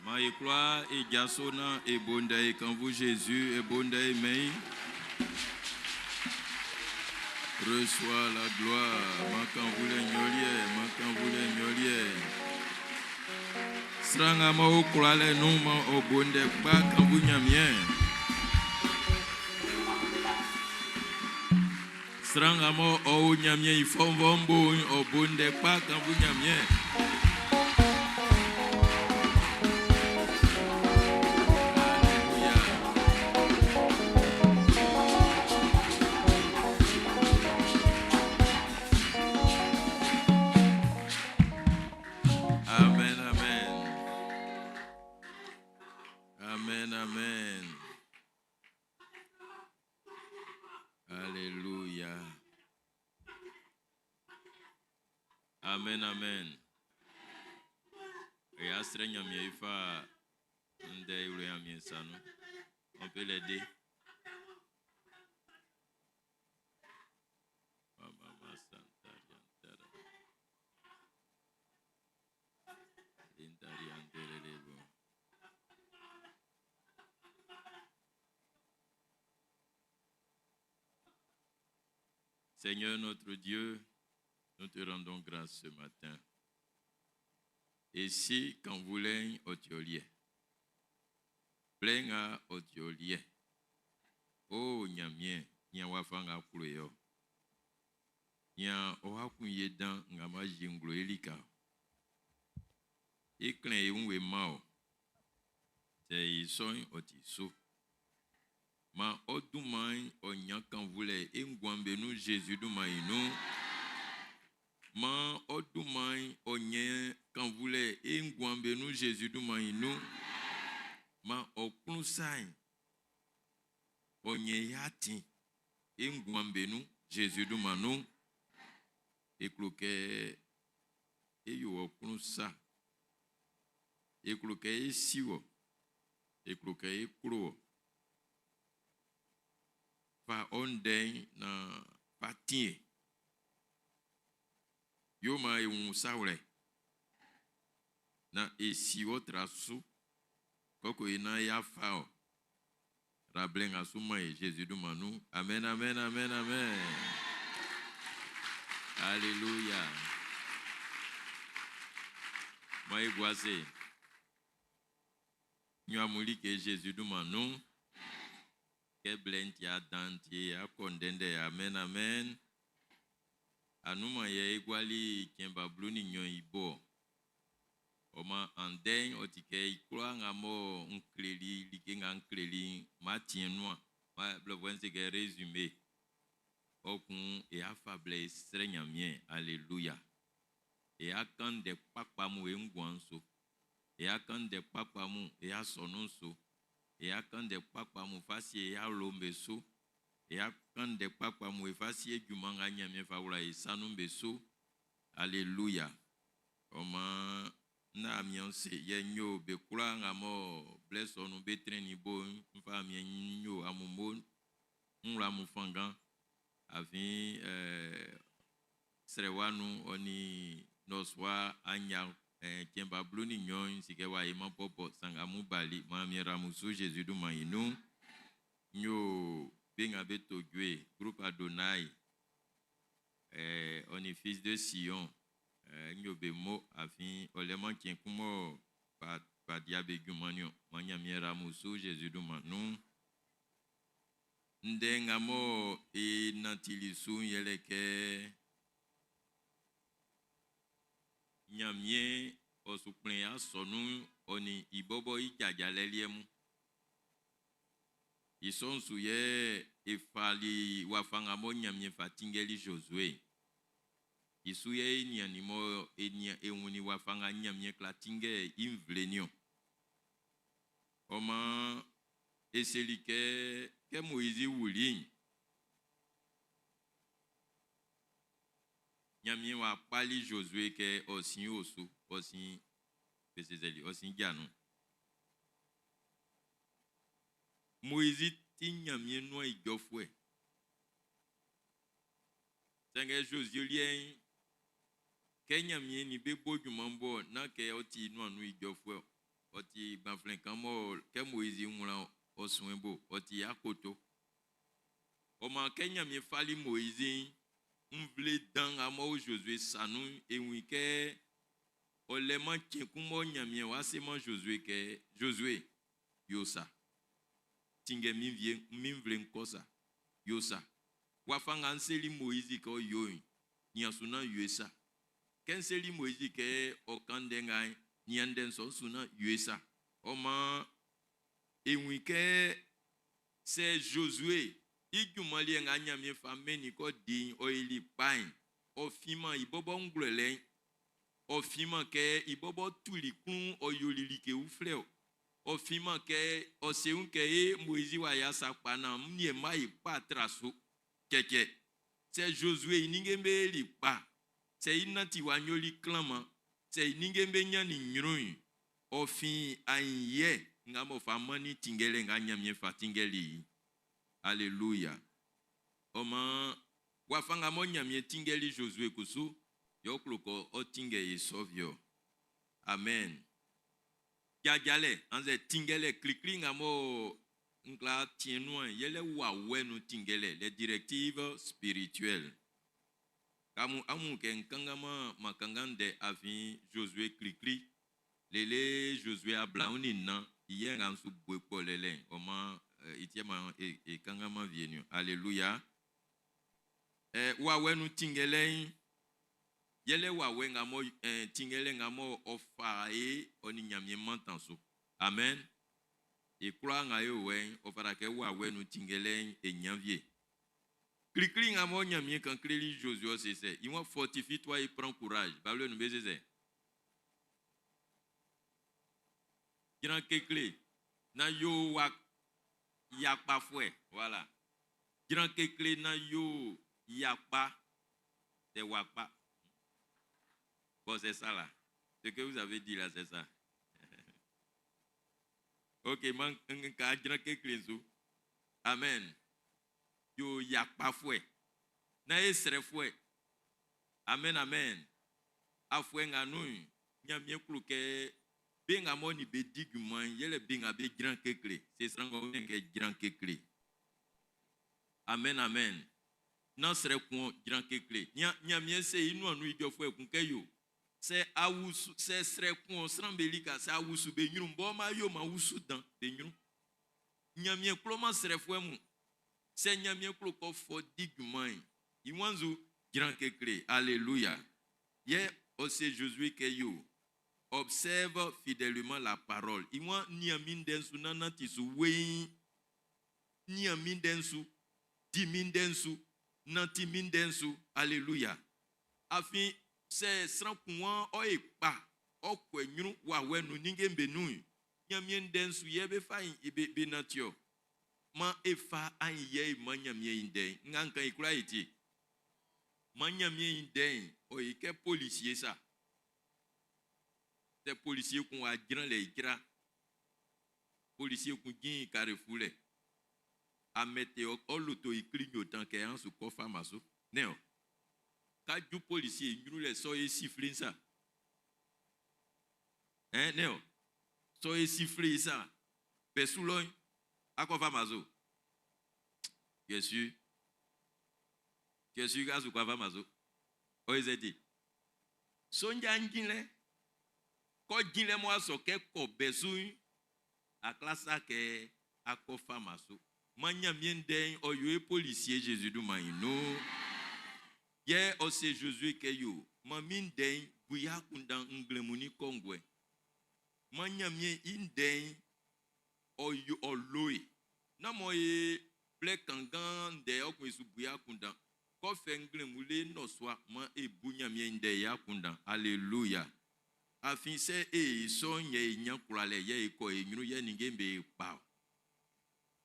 Maïkloa et Gassona et Bondaï, quand vous Jésus et Bondaï Mei, reçois la gloire. Quand vous les gnoliez, Sranga ma o kulale numa o bonde ba quand vous nyamien. Sranga ma o nyamien il faut vombo o bonde ba quand vous nyamien. Amen, amen. Et à ce moment-là, on peut l'aider. Seigneur notre Dieu, nous te rendons grâce ce matin. Et si, quand vous voulez, au tiolier, plein à au tiolier, oh, nyamien, nyawafanga kuleyo, nya ohakunye dan ngama jinglo elika, eklen unwe mao, te ison otiso. Ma odumai onyan quand vous voulez, engwambe nous Jésus dumai nous. Ma odumai onye quand vous voulez engwambe nous Jésus dumai nous. Ma oklusai onye yati engwambe nous Jésus dumai nous. Ekloke eyo oklusa. Ekloke esiwo. Ekloke eklo. Pa onde na patie. Yoma e saure na esi outra su koko ina ya fao rablenga suma e Jésus du manu. Amen, amen, amen, amen. Alléluia. Moi boise nyamuli ke Jésus du manu ke blenti a danti a kondende. Amen, amen. Anuma ye iguali kemba bluni nyon ibo. Oma anden otike ikwa ngamo unkleli likenga unkleli matienwa. Ma blonse ke résumé. Okun e afable strenyamien. Alléluia. E akan de pakpamu e ngwanso. E akan de pakpamu e asononso. E akan de pakpamu fasi e alombeso. Et quand des papas mou effacié du manga nyamé faula et sanum beso. Alléluia. Oma na amionse yenyo bekula ngamo bless onu betreni bo mfa mienyo amumo nla mufangan avi srewanu oni noswa anya kemba bluni nyon sikewa ima popo sangamu bali mamiera musu Jésus du maïnou nyo Benga Betogwe, groupe Adonai, on est fils de Sion, Nyobemo, afin, Oleman Kienkumo, Padiabegumanio, Manyamiera Moussou, Jésus du Manou, Ndengamo et Nantilisu, Yeleke, Nyamien, Osuplea, Sonu, Oni, Ibobo, Ikajaleliemu. Ils sont souillés et fali wafangamo nyamye fatingeli Josué. Ils souillés ni animo et ni euni wafanga nyamye klatinge invlenio. Oma eselike ke Moïse wuli. Nyamye wa pali Josué ke osin osu osin pesezeli osin gianu. Moïse tinyamie noa igofwe. Senge Josué Kenya mi ni be boju mambo na ke oti no anu ijofo oti banflen kan mo ke Moïse mura osunbo oti akoto o ma Kenya mi fali Moïse mvle dan amo Josué sanu ewi ke o le man tieku mo nyamie wa se man Josué yosa tinge mi vle nkosa yosa wa fanga nseli Moïse ko yoyin ni asuna yosa kenseli Moïse ke okandenga nyanden so suna yuesa oma ewi ke c'est Josué igumali nga nyamie fameni ko din oili pain ofima ibobo nglele ofima ke ibobo tulikun oyolili ke ufleo ofima ke oseun ke Moïse wa yasa pana mnie mai patraso keke c'est Josué iningembe li pa c'est inati wanyoli klama c'est iningembe nyani nyurui ofi anye ngamo famani tingele nganyamie fatingeli alléluia oma wafanga monyamie tingeli Josué kusu yokloko otinge isovio amen jajale anze tingele klikli ngamo ngla tienouan yele wa wenu tingele les directives spirituelles kamu amu ke nkangama makangande avi Josué klikli lele Josué ablauni na yenga nsu bwepo lele oma itiema e kangama vienu alléluia wa wenu tingele yele wa wenga mo tingele ngamo ofae oni nyamie mantanso amen e kura ngayo wen ofara ke wa wenu tingele e nyanvie Clicli ngamo nyamie kan kleli Josué c'est il va fortifie toi et prends courage Bible nous bezeze grand kekle na yo wa yakpa fouet voilà grand kekle na yo yakpa c'est wakpa bon c'est ça là ce que vous avez dit là c'est ça OK man ka grand kekle zo amen yo yakpa fouet na esre fouet amen amen afouet nganu nyamie kluke benga moni be digman yele benga be grand kekle c'est strango ke grand kekle amen amen non sere kon grand kekle nyamie se inu anu idio fouet kun keyo c'est awusu c'est sere kon srambelika c'est awusu be nyuru mbo ma yo ma wusu dan be nyuru nyamie kloma sere fouet mu c'est nyamie kloko fo digman iwanzu grand kekle alléluia ye ose Josué keyo observe fidèlement la parole. Iwa niamindensu nanatisu wei niamindensu dimindensu nantimindensu alléluia. Afin c'est srankuan oepa okwenyru wa wenu ningembe nu niamendensu yebe fa ibe natio ma efa anye manyamie inde nganka ikura iti manyamie inde oike policier ça. Ces policiers qui ont agiré les ikra, policiers qui ont gagné Carrefour, à mettre l'auto écrit autant qu'il y a un sous coffre masso. Non. Quand du policier, ils les soient sifflés ça. Hein, non. Soient sifflés ça. Pessoulon, à coffre masso. Qu'est-ce que tu as sous coffre masso? Oye, dit. Sonja ngile. Ko jile mo aso ke ko besu a klasa ke akofa maso manya mienden oyo policier Jésus du maino ye o se Josué ke yo maminden buya kundan nglemuni kongwe manya mien inden oyo oloi na moye ple kangan de okwesu buya kundan ko fe nglemule no swa ma e bunya mien de ya kundan alléluia. Afin se son ye nyankulale ye ko e nyuru ye ningembe pa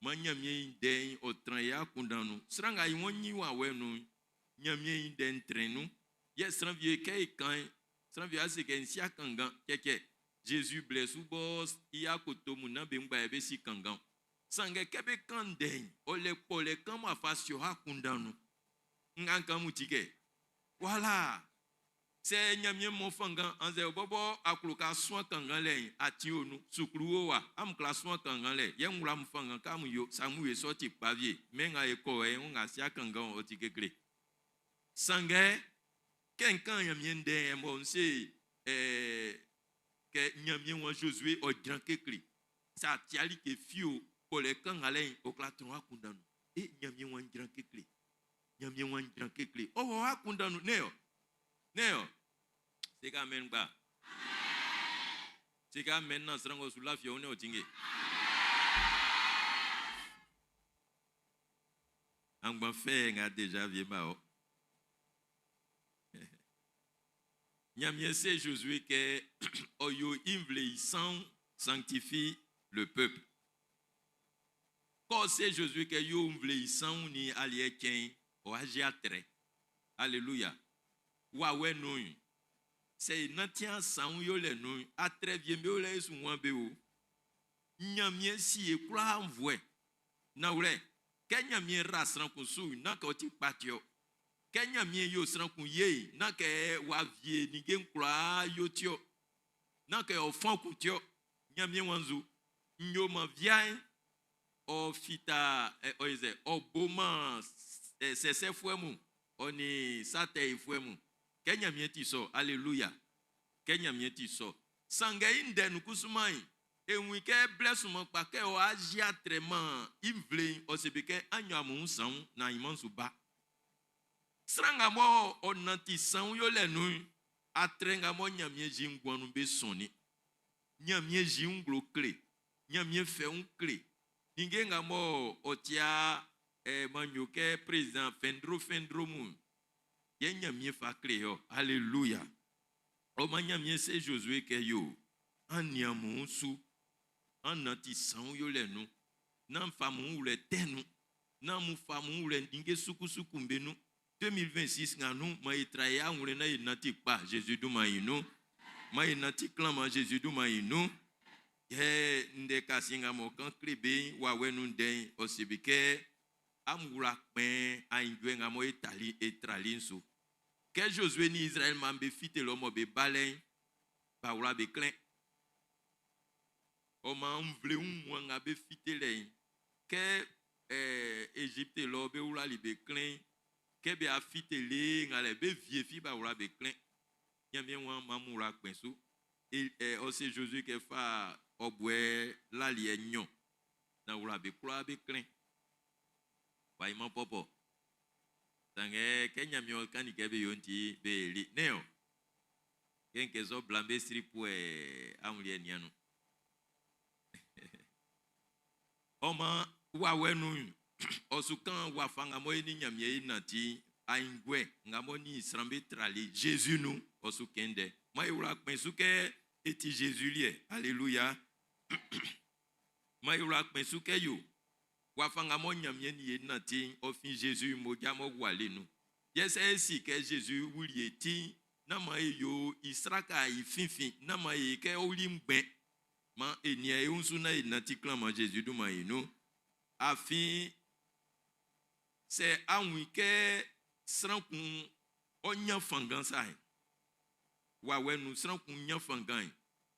manyamie den o tran ya kundanu sranga yi woni wa wenu nyamie den trenu ye sran vie ke kan sran vie ase ke nsia kangan keke Jésus blessu boss ya kotomu na be ngba ebe si kangan sange kebe kan den o le pole kan ma fasio ha kundanu nganka mutike voilà c'est nyamie mon fangan anze bobo akuluka soin kangan le ati onu sukruo wa am classement kangan le ye ngula mfangan kam yo samu ye sorti pavier menga eko e nga sia kangan otikekle sangue quelqu'un nyamie de mo se que nyamie wa Josué o grand kekle sa tiali ke fio pour les kangalen au clatron akundanu e nyamie wa grand kekle nyamie wa grand kekle o akundanu neo c'est quand même pas. C'est quand même maintenant, c'est sous la fione au tingé. En bon fait, a déjà vu mao. Nyamie c'est Josué que oyo invleissant sanctifie le peuple. Quand c'est Josué que yo invleissant ni allié ken o agiatre. Alléluia. Wawe no c'est natia san yo le no a très bien me le su wan be o nyamie si e kura envoie na ule ke nyamie rasran ku su na ka oti patio ke nyamie yo sran ku ye na ke wa vie ni gen kura yo tio na ke o fon ku tio nyamie wanzu nyo ma vian o fita oize o boma sese fuemu oni sate fuemu Kenya mieti so, alléluia. Kenya mieti so. Sangue inde kusumai. Et oui que blessement pa ke o agia traitement invle o sebeke anyamu san na imansu ba. Sranga mo onanti san yo le nu atrenga mo nyamie jingwanu be soni. Nyamie jinglo clé. Nyamie fait un clé. Ningenga mo otia manyoke président Fendro mu. Nyamie fa clé yo. Alléluia. O manyamie c'est Josué ke yo. Anyamu su anati san yo le nu nan famu le tenu nan mu famu le ndinge suku mbenu 2026 nganu ma itraya ngule na inati pa Jésus du maïno ma inati clama Jésus du maïno ye nde kasinga mo kan klebe wa wenu den osibike amura pen aindwe ngamo etali etralinso que Josué ni Israël mambe fite lomo be balen ba wura be clen Oma mvle nga be fitele ke Égypte lo be ula li be clen ke be afitele nga le be vie fi ba ula be clen nyamie wan mamura kpenso et aussi Josué ke fa obwe la li enyon na ula be kula be clen ba iman popo tange ke nyamie kan ke be yonti be li neo ken ke zo blambe sri pour amuli enianu Oma wawenu osukan wafanga moye ni nyamie inati aingwe ngamoni srambe trali Jésus nous osukende mai ura pensuke eti Jésus lié alléluia mai ura pensuke yo wafanga mo nyamie ni inati ofin Jésus moja mo wale nu yes esi ke Jésus wuli eti na mai yo israka ifinfin na mai ke olimgbe ma enia e unsu na inati clama Jésus du maïno afin c'est anwike srankun onya fangan sai wa wenu srankun nya fangan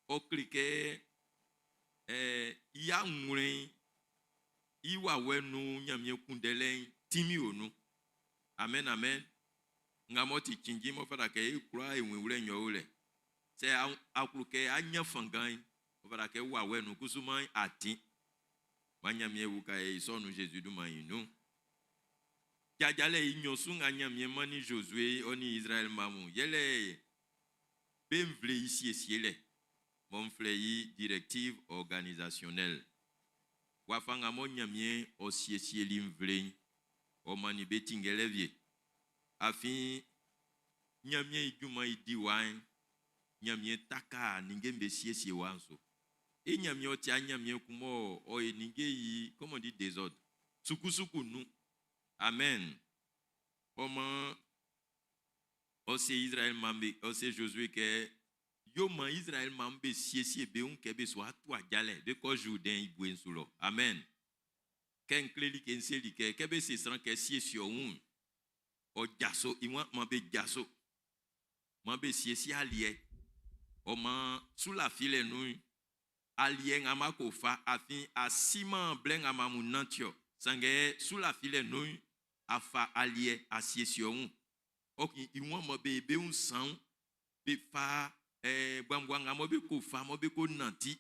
o klike ya nwren iwa wenu nyamie kundelen timi onu amen amen ngamoti kingi mo fara ke kura enwure nyo ole c'est akuluke anya fangan para que wa wenu kusuma ati manyamie wuka isonu Jésus du maïno jajale inyosu nganyamie mani Josué oni Israël mamu yele bemvle ici esiele mon flei directive organisationnelle wafanga monyamie osiesieli mvle o mani betingelevie afin nyamie iduma idiwan nyamie taka ningembe siesie wanso et nyamie otia nyamie kumo o eninge yi comment on dit désordre sukusuku nu amen comment ose Israël mambe ose Josué que yo man Israël mambe siesie be un kebe so atwa jale be ko Jourdain ibuen sulo amen ken kleli ken seli ke kebe se sran ke siesie un o jaso iwa mambe jaso Moi, si allié. Oman, sous la file nous, allié ngama kofa, afin à ciment blanc ngama mounantio. Sangue, sous la file nous, afa allié, association. Ok, il m'a mo bébé un sang, be fa, bambouanga mo be kofa, mo be ko nanti,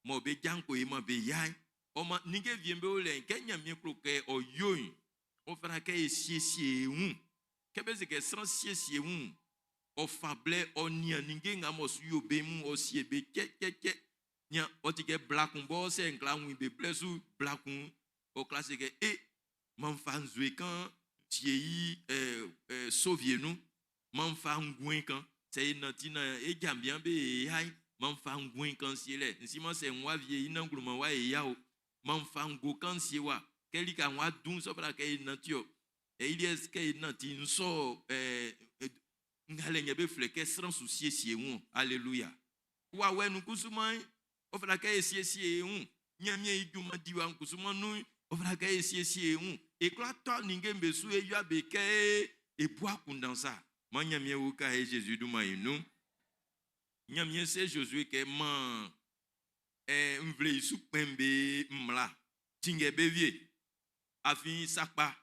mo be janko e mo be yai. Oman, nige viembe ole, kenya mi kroke o yoy. On fera que siesié un. Kebe se que sans siesié un. O fable o nia ninge ngamo suyo be mu o siebe ke nia o tike black bo se nkla wi be blesu black o classe que man fan zwe kan tiei sauvier nous man fan gwen kan c'est natina e jambian be hay man fan gwen kan siele nsi man se nwa vie ina nguluma wa e yao man fan go kan siwa keli ka wa dun so para ke natio e il est que natin so ngalenge be fleke sans soucier siewon alléluia wa we nu kusuman o fala ka siewon nyamie iduma diwa kusuman nu o fala ka siewon e kla to ninge mbesu e yua be ke e boa kundansa man nyamie wo ka Jésus du maïnou nyamie c'est Josué ke man mvle su pembe mla tinge be vie afin sakpa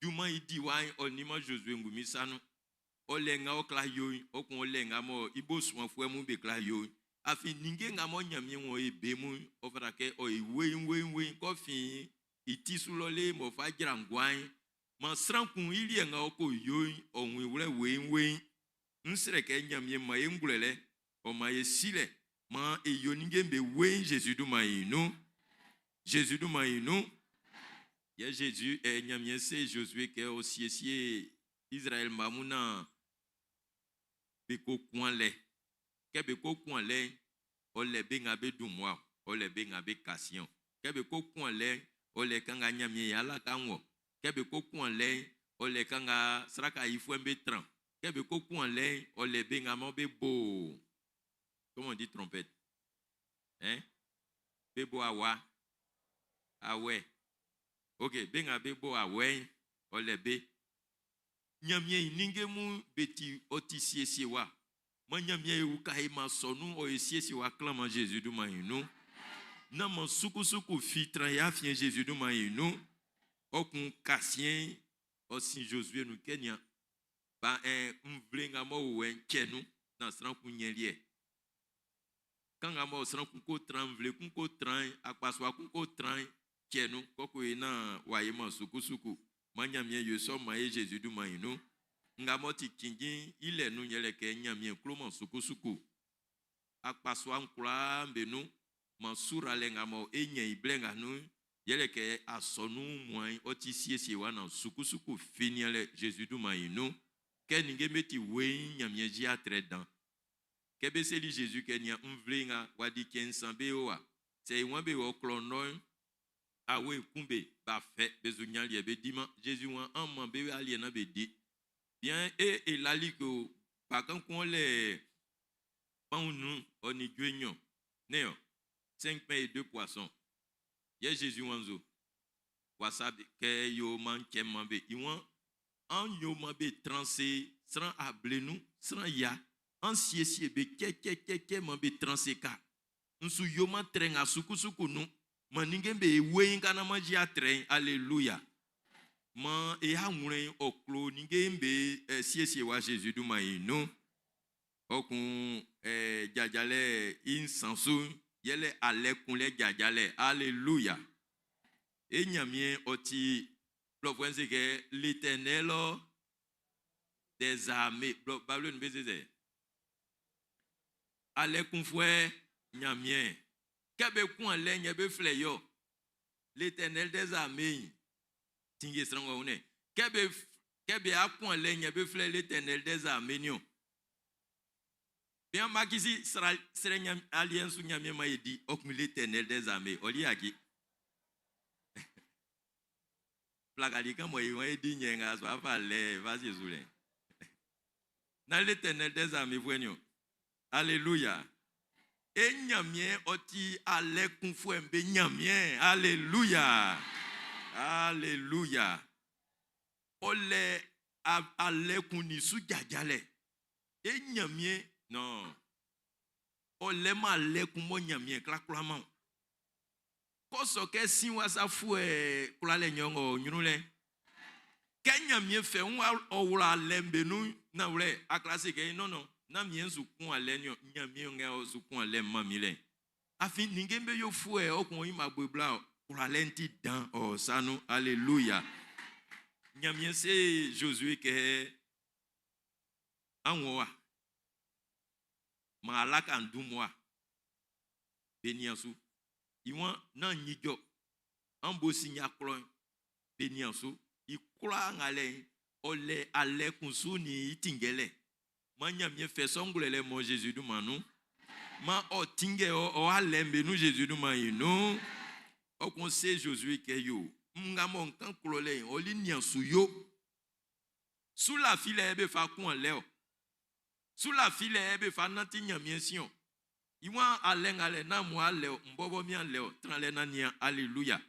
du man idiwa onima Josué ngumi sanu olenga okla yoy okun olenga mo ibo suwan fue mu be kla yoy afi ninge nga mo nyamie won e be mu ofara ke o we ko fi itisu lole mo fa gira ngwan ma srankun ili nga oko yoy onwe wure we nsre ke nyamie ma e ngulele o ma e sile ma e yo ninge be we Jésus du maïnou Jésus du maïnou ya Jésus e nyamie c'est Josué ke o siesié Israël mamuna beko kwanle kebe ko kwanle ole benga be dumwa ole benga be kassion kebe ko kwanle ole kanga nyamie yala kanwo kebe ko kwanle ole kanga sraka ifwembe tran kebe ko kwanle ole benga mo be bo comment on dit trompette bebo awa awe ok benga bebo awe ole be nyamie ninge mu beti otisiesie wa manyamie u kaima sonu o esiesie wa clama Jésus du maïnou na man suku fitra ya fien Jésus du maïnou okun kasien osin Josué nu Kenya ba mvlenga mo wen kenu na sran kunyelie kanga mo sran ko tran vle ko tran akpaswa ko tran kenu koko ina wayema suku manyamie yeso maye Jésus du maïnou ngamoti kingi ile nu nyele ke nyamie klomo suku akpaswa nkura mbenu mansura lenga mo enye iblenga nu yele ke asonu moin otisiesie wana suku finiele Jésus du maïnou ke ninge meti we nyamie ji atredan ke beseli Jésus ke nya mvlinga wadi kensambe oa se wambe o klono awe kumbe ba fait bezunya liebe dima Jésus wan amman be aliena be di bien et lali ko pa kan kon le paunu oni gwenyon neo 5 pains et 2 poissons ye Jésus wanzo wasabi ke yo man kembe iwan an yo man be transe sran ablenu sran ya an siesie be ke man be transe ka nsu yo man trenga suku nu maningembe we kana maji atren alléluia man e ha nwure oklo ningembe siesie wa Jésus du maïnou okun jajale insensu yele alekun le jajale alléluia e nyamie oti blokwense ke l'Éternel des armées Babylone bezeze alekun fwe nyamie kebe kun lenye be fleyo l'Éternel des armées tinge strango une kebe akun lenye be fle l'Éternel des armées nyo bien makisi sera alliance nyamie maidi okun l'Éternel des armées oli aki plagali kan moyi di nyenga so afa le vas yezule na l'Éternel des armées voenyo alléluia. Et nyamien oti alekun fwembe nyamien alléluia alléluia ole alekun ni su jajale Et nyamie, non. Olema le kumo nyamie klaklama. Koso ke sinwa sa fue kulale nyongo nyunule. Ke nyamie fe un owula lembe nu na wule aklase ke non. Na mien sukun ale nyamie nga sukun ale mamile. Afin ningembe yo fue okun ima bibla kulale nti dan o sanu alléluia. Nyamie se Josué ke anwa ma alaka ndumwa beniasu iwan na nyijo ambosi nyakro beniasu ikura ngale ole ale kunsu ni itingele ma nyamie fe songulele mo Jésus du manu ma o tinge o alembe nu Jésus du manu o conseil Josué ke yo ngamo nkan kulole oli niansu yo sous la file ebe fa kun leo sous la file ebe fa nanti nyamie sion iwan ale na mo ale mbobo mi ale tranle na nia alléluia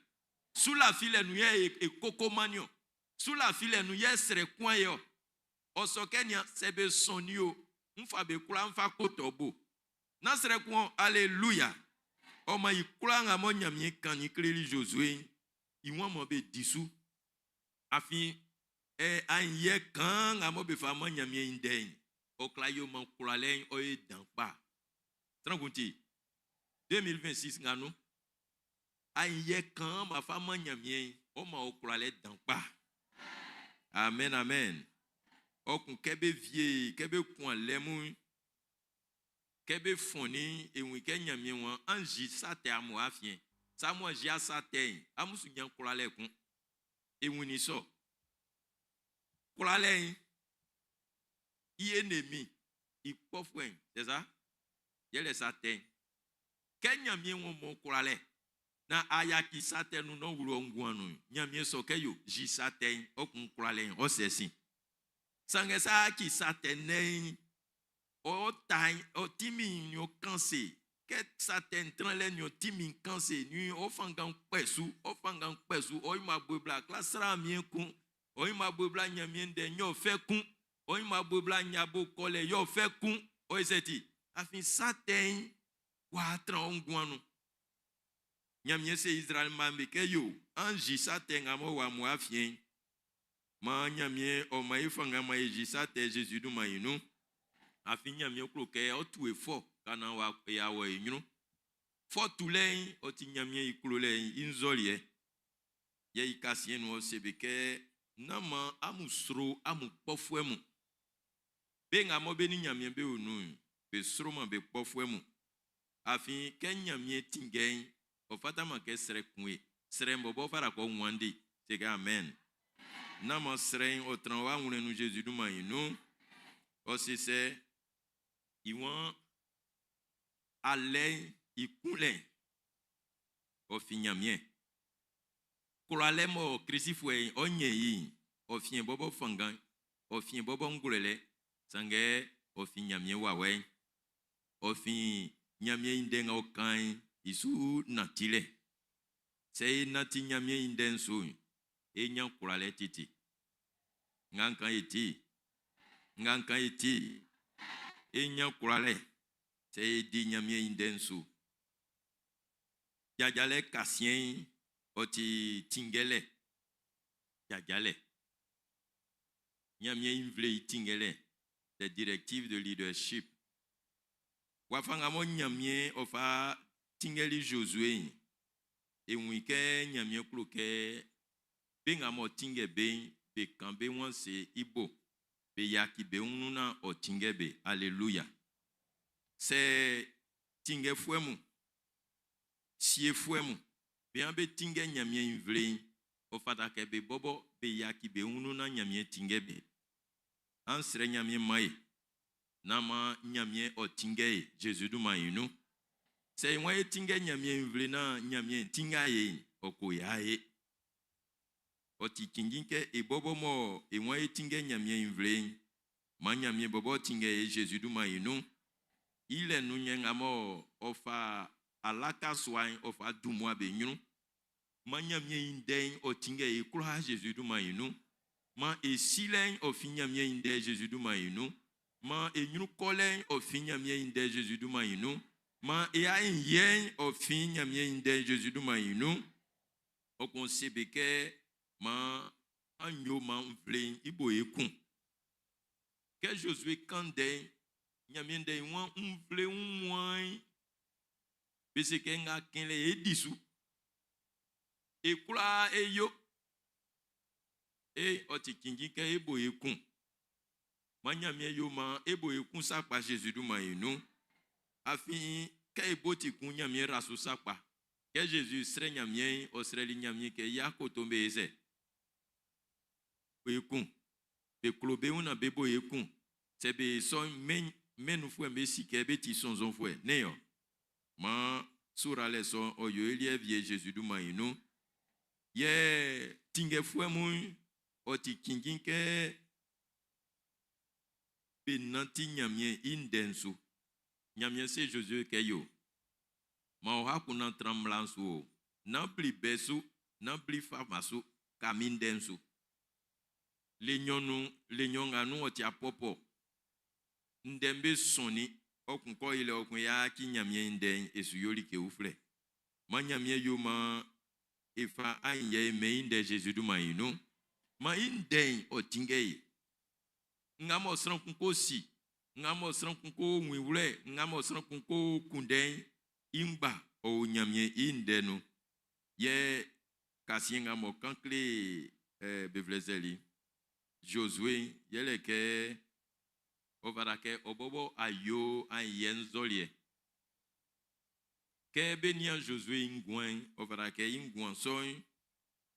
sous la file nu ye e kokomanio sous la file nu ye sere kun yo osokenia sebe sonio mfa be kula mfa kotobo na sere kun alléluia o ma ikula ngamo nyamie kan ni kreli Josué iwan mo be disu afin anye kan ngamo be fa mo nyamie indeng o klayo man kulalen o e danpa trankunti 2026 ngano anye kan ma fa mo nyamie o ma o kulale danpa amen amen o kun kebe vie kebe kun lemu kebe foni e wi ke nyamie won anji sate amo afien sa mo ji asate amusu nyan kulale kun e woni so kulale ennemi ipofwen c'est ça yele sate kenya mi won mo kulale na ayaki sate nu no wuro ngwanu nyamie so keyo ji sate okun kulale o sesi sangesa ki sate nen o tai o timi nyo kanse ke sate tranle nyo timi kanse ni o fangan pesu o ima bobla klasra mi kun o ima bobla nyamie de nyo fe kun o ima bobla nyabo kole yo fe kun o eseti afin sate wa tran ngwanu nyamie se Israel mambe ke yo anji sate ngamo wa mo afien ma nyamie o ma ifanga ma eji sate Jésus du mayinu afin nyamie klo ke o tu effort kana wa ya wa yinu fo tulen o ti nyamie iklo le inzolie ye ikasien no sebeke nama amusro amukpofuemu be ngamo be ni nyamie be onu be sroma be kpofuemu afin ke nyamie tingen o fatama ke sere kunwe sere mbobo fara ko nwandi sega amen nama sere o tran wa nwune nu Jésus du mayinu o sise iwan ale ikule o finyamie kulale mo krisifwe onye yi o fien bobo fangan o fien bobo ngulele sange o finyamie wawe o fin nyamie indenga o kan isu natile sei nati nyamie indenso e nyan kulale titi ngankan iti e nyan kulale sei di nyamie indenso jajale kasien oti tingele jajale nyamie invle tingele des directives de leadership wafanga mo nyamie ofa tingeli Josué e wike nyamie kloke benga mo tinge be kambe wanse ibo be yaki be ununa o tingebe alléluia c'est tinge fuemu sie fuemu be ambe tinge nyamie invle o fata ke be bobo be yaki be ununa nyamie tingebe ansre nyamie mai nama nyamie o tinge Jésus du mayinu c'est moi tinge nyamie invle na nyamie tinga ye okoyaye o ti kinginke e bobo mo e moi tinge nyamie invle ma nyamie bobo tinge Jésus du mayinu ile nu nyengamo ofa alaka soin ofa dumwa be nyunu ma nyamie indeng o tinge e kura Jésus du mayinu ma e silen o fi nyamie inde Jésus du mayinu ma enyunu kolen ofin nyamie inde Jésus du maïnou ma ya yen ofin nyamie inde Jésus du maïnou o konsebeke ma anyo ma mfle ibo ekun que Josué kande nyamie inde wan mfle mwan bese ke nga kenle edisu ekula eyo oti kingi ke ebo ekun manyamie yo ma ebo ekun sakpa Jésus du maïnou afin ke ebo ti kun nyamie rasu sakpa que Jésus serait nyamie o serait li nyamie ke ya kotombe eze ekun be klobe una bebo ekun se be so menu fue be sike be ti sonzon fue neyo ma sura le so o yo elie vie Jésus du maïnou ye tinge fue mu o ti kingin ke be nanti nyamie indensu nyamie se Jésus ke yo ma o hakuna tremblansu na pli besu na pli famasu kamindensu le nyonganu o ti apopo ndembe soni okunko ile okun ya ki nyamie nden esu yoli ke ufle ma nyamie yo ma efa anye me inde Jésus du maïnou ma inden o tingei ngamo sran kunko si ngamo sran kunko wiwle ngamo sran kunko kunden imba o nyamie indenu ye kasienga mo kankle bevlezeli Josué yele ke ovarake obobo ayo ayenzolie ke benia Josué ngwen ovarake ngwen soy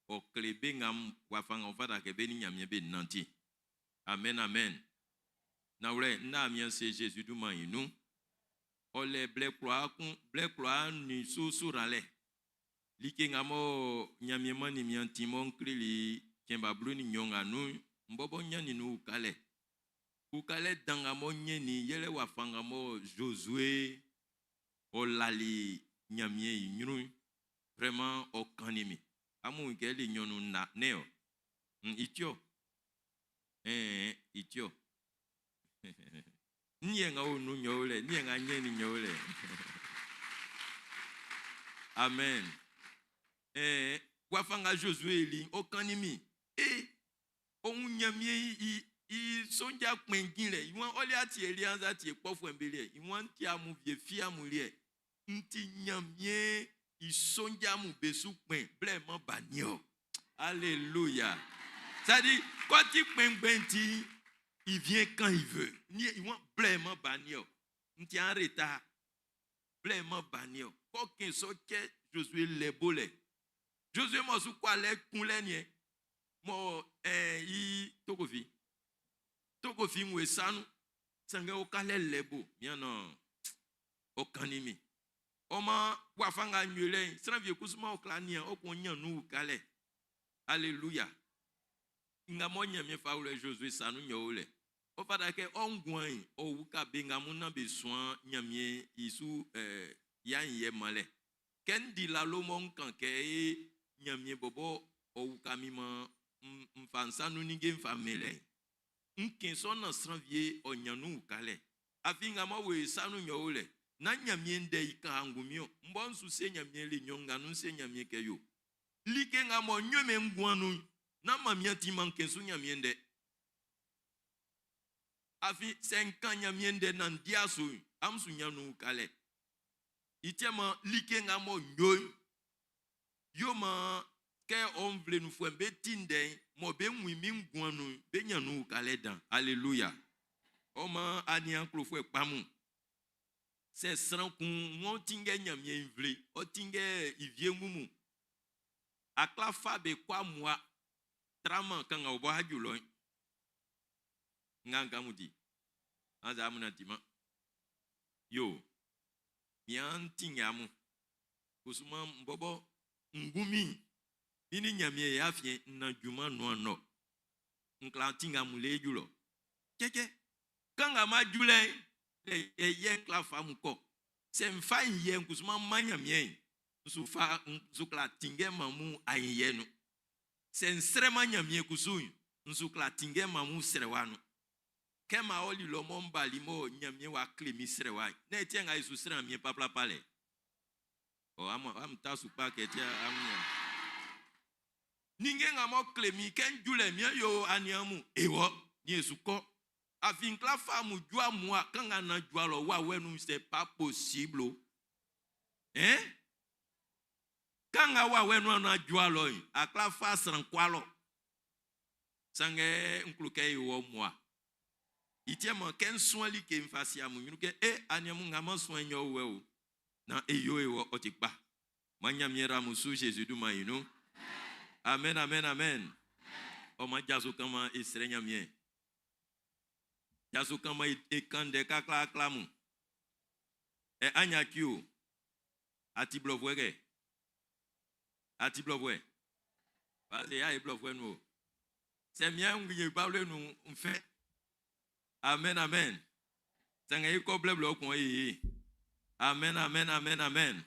o klebe ngam wafanga ovarake beni nyamie be nanti amen amen na wle na mien c'est Jésus du maïnou ole ble croix ni susurale like ngamo nyamie mani mian timon krili kemba bluni nyonga nu mbobo nyani nu ukale dangamo nyeni yele wafanga mo Josué olali nyamie nyunu vraiment okanimi amu ngeli nyonu na neo itio itio nienga onu nyole nienga nyeni nyole amen wafanga Josué li okanimi onyamie i sonja kwengile iwan oli ati elianza ti ekpofu embele iwan ti amu vie fi amulie nti nyamie i sonja mu besu kwen blemo banio alléluia ça dit quand il kwengbenti il vient quand il veut ni iwan blemo banio nti en retard blemo banio kokin so ke Josué lebole Josué mo su kwa le kunle ni mo i tokofi mwe sanu sange okale lebo miano okanimi oma wafanga nyule sanvie kusuma oklania okonya nu kale alléluia ngamo nyame faule Josué sanu nyole o fada ke ongwan o wuka benga muna besoin nyame isu yanye male kendi la lomon kanke nyame bobo o wuka mima mfansanu ninge mfamele nkenso na sanvie onyanu kale afinga mawe sanu nyole na nyamie nde ika angumio mbonsu se nyamie le nyonga nu se nyamie keyo like ngamo nyome ngwanu na mamia ti mankenso nyamie nde afi senka nyamie nde na ndiaso amsu nyanu kale itema like ngamo nyoy yoma ke on vle nous fwe betinde mo be mwimi ngwanu be nyanu kaleda alléluia oma ania klofwe pamu se sran kun won tinge nyamie vle o tinge ivie mumu akla fa be kwa moi trama kanga obo hajulo nganga mudi anza amuna tima yo mian tingamu kusuma mbobo ngumi ini nyamie ya fie na juma no nklantinga mule julo keke kanga ma jule ye nkla famu ko se mfa yen kusuma manya mie nsufa nsukla tinge mamu ayenu se nsre manya mie kusuyu nsukla tinge mamu srewanu Kema oli lo momba limo nyamye wa klemi sre wa. Ne tienga isu sre amye papla pale. O am tasu pa ke tia amnya. Ninge ngamo klemi ken jule mie yo aniamu. Ewo ni esuko. Afinkla famu jua moi kanga na jua lo wa wenu c'est pas possible. Hein? Kanga wa wenu na jua lo akla fa san kwalo. Sange nkluke yo moi. Itiamo ken soin li ke mfasi amu nuke aniamu ngama soin yo we na eyo ewo otikpa. Manya miera musu Jésus du maïno. Amen amen amen. O ma jaso kama esrenya mien. Jaso kama ekande kakla klamu. E anya kio. Ati blovwege. Ati blovwe. Pale ya e blovwe no. C'est mien ngi parle nous on fait. Amen amen. Sanga yi ko bleblo kon yi. Amen amen amen amen.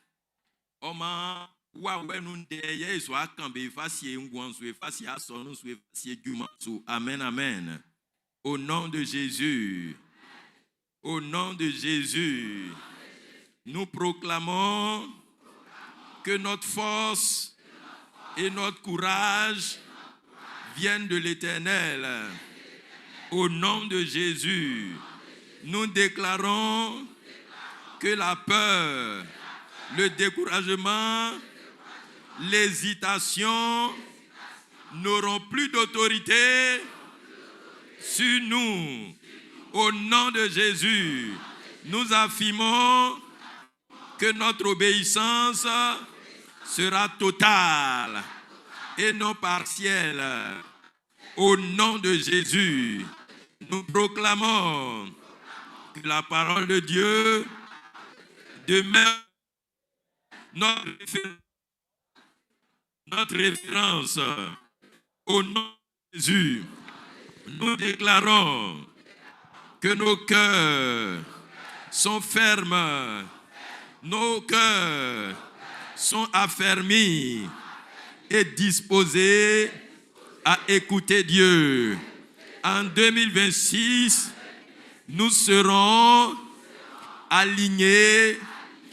Oma wa wenu nde yesu akambe fasie ngwansu fasie asonu su fasie jumansu. Amen amen. Au nom de Jésus. Au nom de Jésus. Nous proclamons que notre force et notre courage viennent de l'Éternel. Au nom de Jésus, nous déclarons que la peur, le découragement, l'hésitation n'auront plus d'autorité sur nous. Au nom de Jésus, nous affirmons que notre obéissance sera totale et non partielle. Au nom de Jésus, nous proclamons que la parole de Dieu demeure notre référence. Au nom de Jésus, nous déclarons que nos cœurs sont fermes, nos cœurs sont affermis et disposés à écouter Dieu. En 2026, nous serons alignés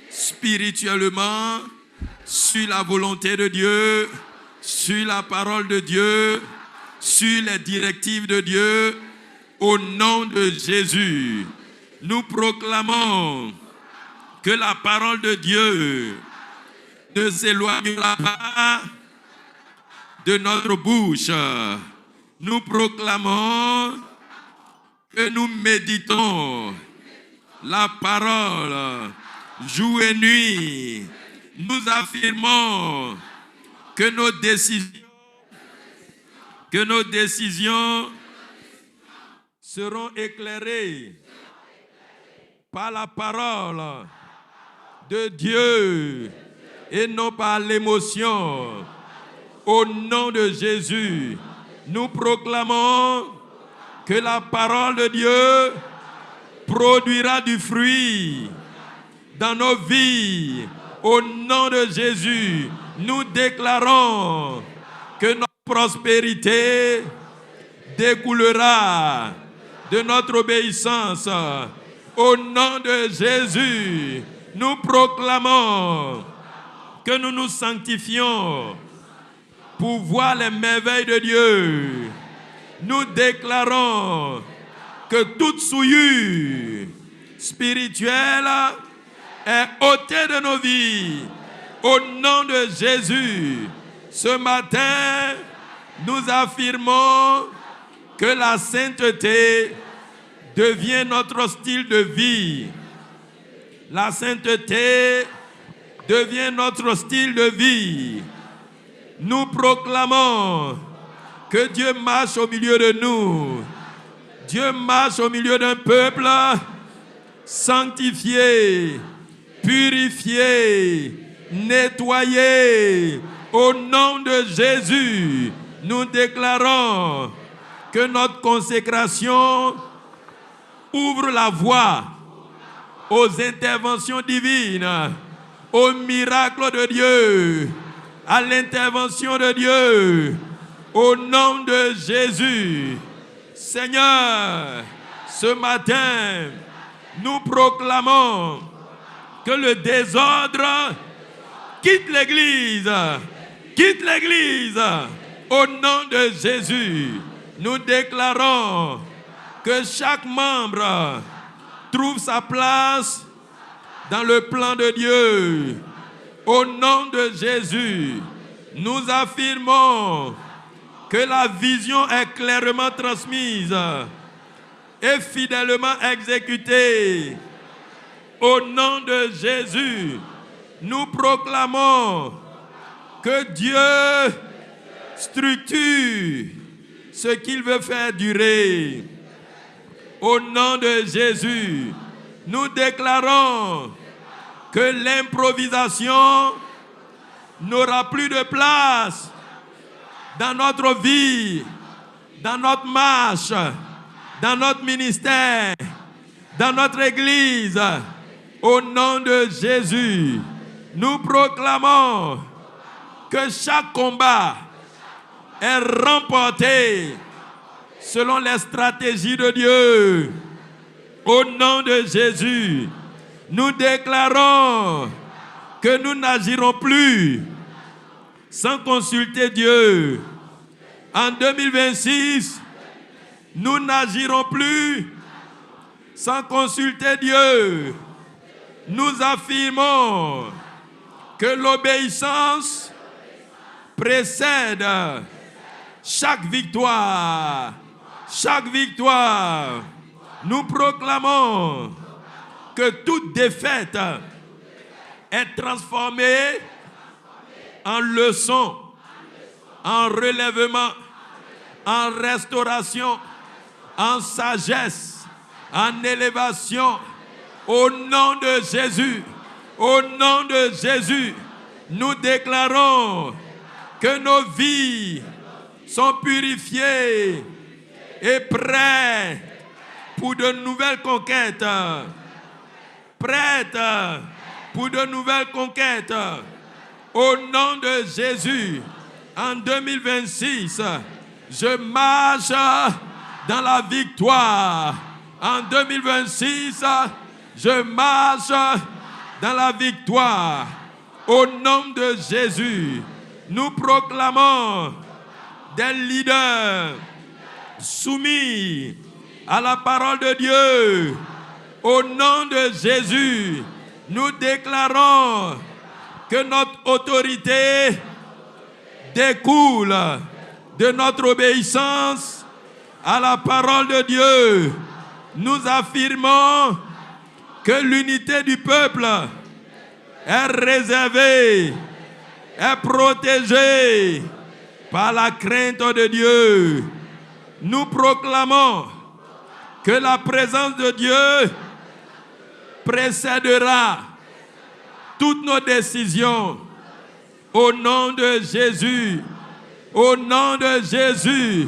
spirituellement sur la volonté de Dieu, sur la parole de Dieu, sur les directives de Dieu. Au nom de Jésus, nous proclamons que la parole de Dieu ne s'éloignera pas de notre bouche. Nous proclamons que nous méditons la parole jour et nuit. Nous affirmons que nos décisions seront éclairées par la parole de Dieu et non par l'émotion. Au nom de Jésus, nous proclamons que la parole de Dieu produira du fruit dans nos vies. Au nom de Jésus, nous déclarons que notre prospérité découlera de notre obéissance. Au nom de Jésus, nous proclamons que nous nous sanctifions pour voir les merveilles de Dieu. Nous déclarons que toute souillure spirituelle est ôtée de nos vies. Au nom de Jésus, ce matin, nous affirmons que la sainteté devient notre style de vie. La sainteté devient notre style de vie. Nous proclamons que Dieu marche au milieu de nous. Dieu marche au milieu d'un peuple sanctifié, purifié, nettoyé. Au nom de Jésus, nous déclarons que notre consécration ouvre la voie aux interventions divines, aux miracles de Dieu, à l'intervention de Dieu. Au nom de Jésus, Seigneur, Ce matin, nous proclamons que le désordre quitte l'Église. Quitte l'Église. Au nom de Jésus, nous déclarons que chaque membre trouve sa place dans le plan de Dieu. Au nom de Jésus, nous affirmons que la vision est clairement transmise et fidèlement exécutée. Au nom de Jésus, nous proclamons que Dieu structure ce qu'il veut faire durer. Au nom de Jésus, nous déclarons que l'improvisation n'aura plus de place dans notre vie, dans notre marche, dans notre ministère, dans notre Église. Au nom de Jésus, nous proclamons que chaque combat est remporté selon les stratégies de Dieu. Au nom de Jésus, nous déclarons que nous n'agirons plus sans consulter Dieu. En 2026, nous n'agirons plus sans consulter Dieu. Nous affirmons que l'obéissance précède chaque victoire. Chaque victoire. Nous proclamons que toute défaite est transformée en leçon, en relèvement, en restauration, en sagesse, en élévation. Au nom de Jésus, au nom de Jésus, nous déclarons que nos vies sont purifiées et prêtes pour de nouvelles conquêtes. Prêtes pour de nouvelles conquêtes. Au nom de Jésus, en 2026, je marche dans la victoire. En 2026, je marche dans la victoire. Au nom de Jésus, nous proclamons des leaders soumis à la parole de Dieu. Au nom de Jésus, nous déclarons que notre autorité découle de notre obéissance à la parole de Dieu. Nous affirmons que l'unité du peuple est réservée, est protégée par la crainte de Dieu. Nous proclamons que la présence de Dieu précédera toutes nos décisions. Au nom de Jésus, au nom de Jésus,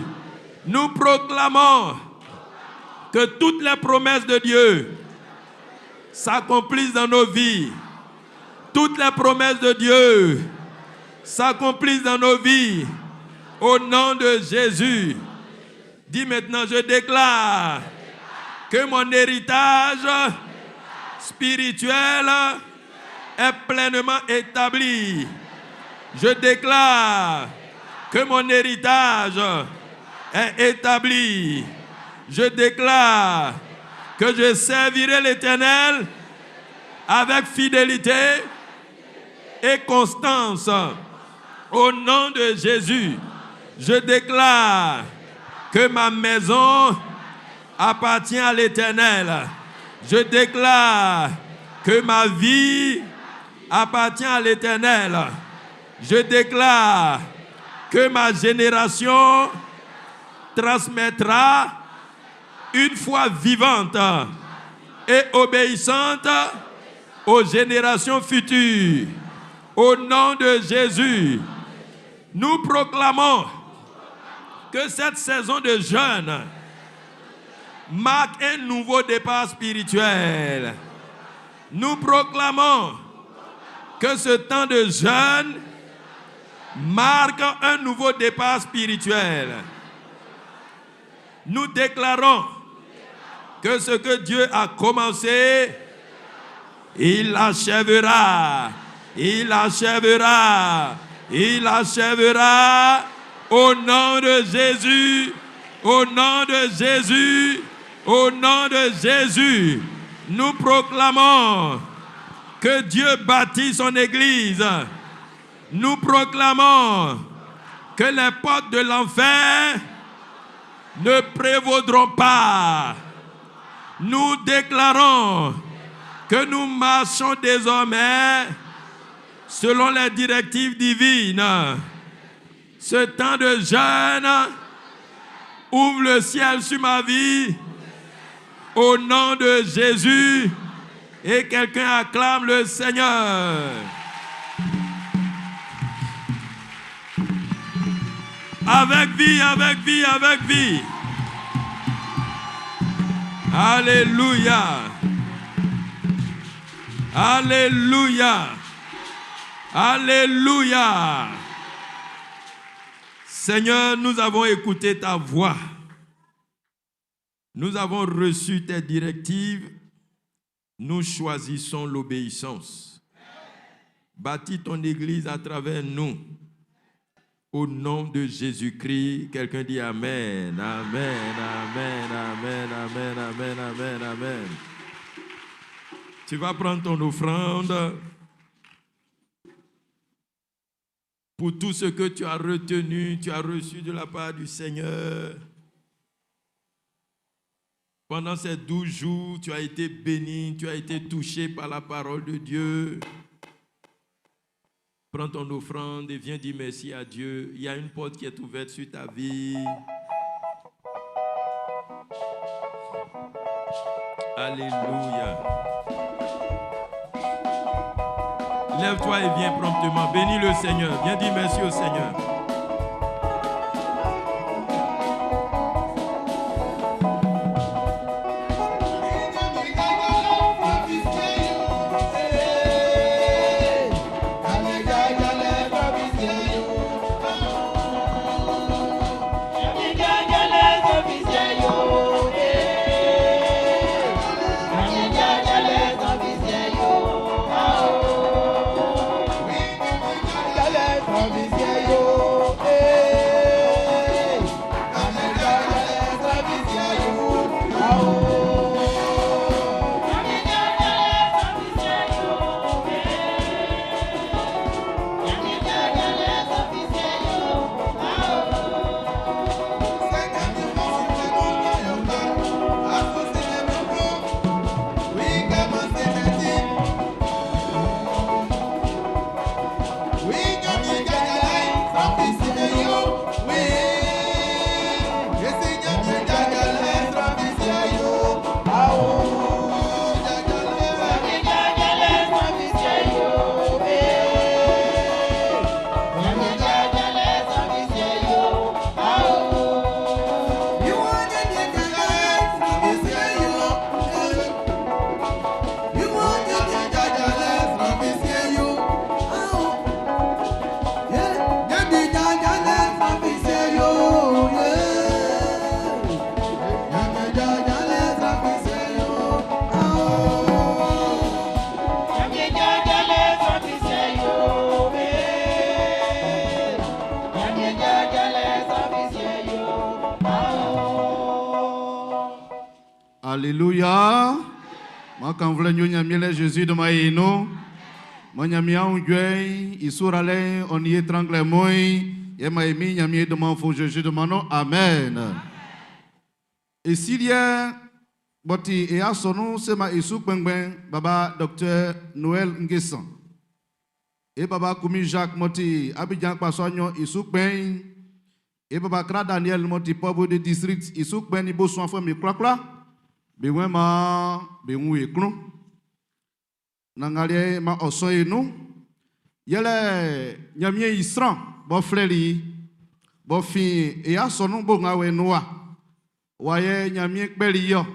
nous proclamons que toutes les promesses de Dieu s'accomplissent dans nos vies. Toutes les promesses de Dieu s'accomplissent dans nos vies. Au nom de Jésus. Dis maintenant, je déclare que mon héritage spirituel est pleinement établi. Je déclare que mon héritage est établi. Je déclare que je servirai l'Éternel avec fidélité et constance. Au nom de Jésus, je déclare que ma maison appartient à l'Éternel. Je déclare que ma vie appartient à l'Éternel. Je déclare que ma génération transmettra une foi vivante et obéissante aux générations futures. Au nom de Jésus, nous proclamons que cette saison de jeûne marque un nouveau départ spirituel. Nous proclamons que ce temps de jeûne marque un nouveau départ spirituel. Nous déclarons que ce que Dieu a commencé, il l'achèvera. Il achèvera. Il achèvera. Au nom de Jésus. Au nom de Jésus. Au nom de Jésus. Nous proclamons que Dieu bâtit son église. Nous proclamons que les portes de l'enfer ne prévaudront pas. Nous déclarons que nous marchons désormais selon les directives divines. Ce temps de jeûne ouvre le ciel sur ma vie au nom de Jésus. Et quelqu'un acclame le Seigneur. Avec vie, avec vie, avec vie. Alléluia. Alléluia. Alléluia. Seigneur, nous avons écouté ta voix. Nous avons reçu tes directives. Nous choisissons l'obéissance. Bâtis ton église à travers nous. Au nom de Jésus-Christ, quelqu'un dit Amen, Amen, Amen, Amen, Amen, Amen, Amen, Amen. Tu vas prendre ton offrande pour tout ce que tu as retenu, tu as reçu de la part du Seigneur. Pendant ces 12 jours, tu as été béni, tu as été touché par la parole de Dieu. Prends ton offrande et viens dire merci à Dieu. Il y a une porte qui est ouverte sur ta vie. Alléluia. Lève-toi et viens promptement. Bénis le Seigneur. Viens dire merci au Seigneur. Alléluia. Moi, quand vous voulez Jésus de Maïno, moi, Nyamia, on gueule, il sourale, on y étrangle, moi, et Maïmi, Nyamia de mon faux Jésus de Manon. Amen. Et s'il y a, Boti, et à son nom, c'est ma Issou Pengben, Baba, Docteur Noël Nguessan. Et Baba Koumi Jacques Moti, Abidjan Passoignon, Issou Peng, et Baba Kra Daniel Moti, pauvre de district, Issou Peng, Ibo Soin mi Krakla. Bewen ma bewen ekron nangalie ma osoye nou yele nyamie isran bo freli bo fin e asonu bo ngawe noa waye nyamie kpeli yo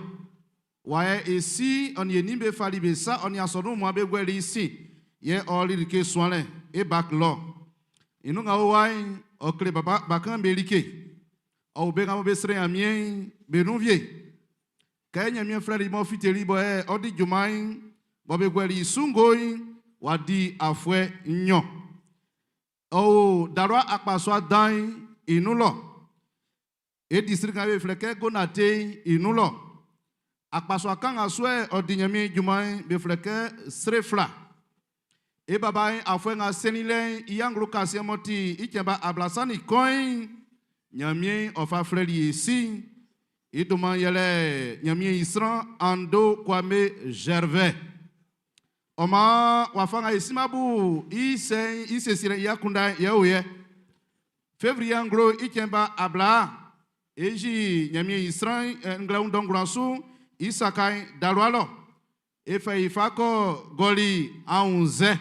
waye esi on ye nimbe fali be sa on ya sonu mo be gweli isi ye oli ke soale e baklo inu ngawo wai okle baba bakan belike o be ngamo be sre nyamie be nou vie Kenya mi frère mo fiteli bo e odi jumain bo be gweli sungoi wadi afwe nyo. O darwa akpaso dan inulo. E district ave fleke gonate inulo. Akpaso kan aswe odi nyami jumain be fleke srefla. E babai afwe nga senile iyanglu kasiamoti ikeba ablasani coin nyami ofa frère ici. Iduma yele nyamie Isran Ando Kwame Gervais. Oma wafanga isimabu ise sire yakunda yaoye. Février anglo ikemba abla eji nyamie Isran nglaun dongransu isakai dalwalo. Efa ifako goli aunze.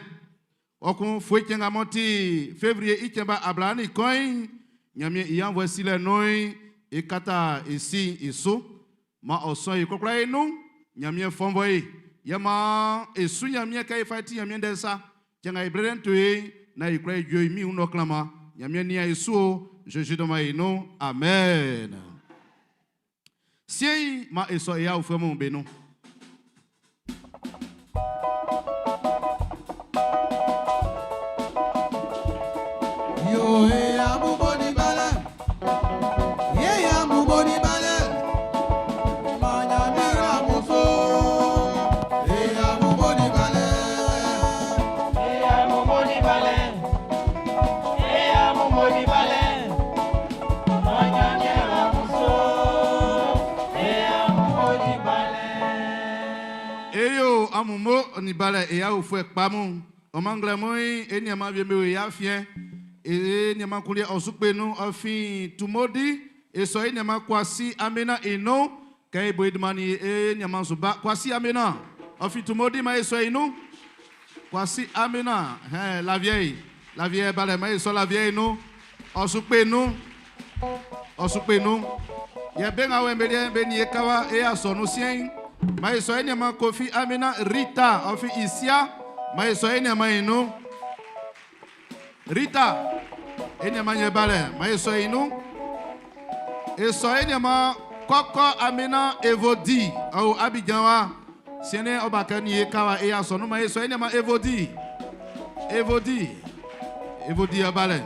Okun fwekenga moti février ikemba abla ni coin nyamie iyanvo sile noi ekata esi iso ma oso ikokra enu nyamie fonvoy yama esu nyamie kai fati nyamie desa jenga ibreden toy na ikra joy mi uno klama nyamie nia esu Jésus de maino amen si ma eso ya ufemo beno yo e amuboni bala Boni bale, manya mira muso. Eya boni bale, eya boni bale, eya boni bale, manya mira muso. Eya boni bale. Eyo amumo ni bale eya ufwe pamu. Omangle moi enyama biembe ya fien. Enyama kulia osukbenu afin tumodi. Et soyez nyama kwasi amena eno kay boydmani e nyama suba kwasi amena ofi tumodi ma soyez nous kwasi amena la vieille bale ma so la vieille nous osukpe nous ye benga wembele beni ekawa e asonu sien ma soyez nyama kofi amena Rita ofi isia ma soyez nyama eno Rita enyama nyebale ma soyez nous. Et soyez nyama koko amena evodi au abidjanwa siene obakani ekawa e asonu ma soyez nyama evodi abale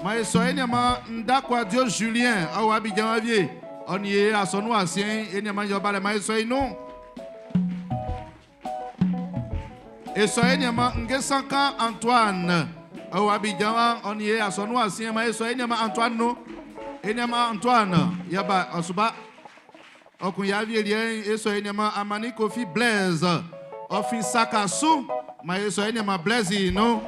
ma soyez nyama ndakwa Dio Julien au abidjanwa vie on y asonu asien e nyama yobale ma soyez non et soyez nyama ngesanka Antoine au abidjanwa on y asonu asien ma soyez nyama Antoine no Enyama Antoine yaba osuba okun yavi lien eso enyama amani Kofi Blaise ofi sakasu ma eso enyama Blaise no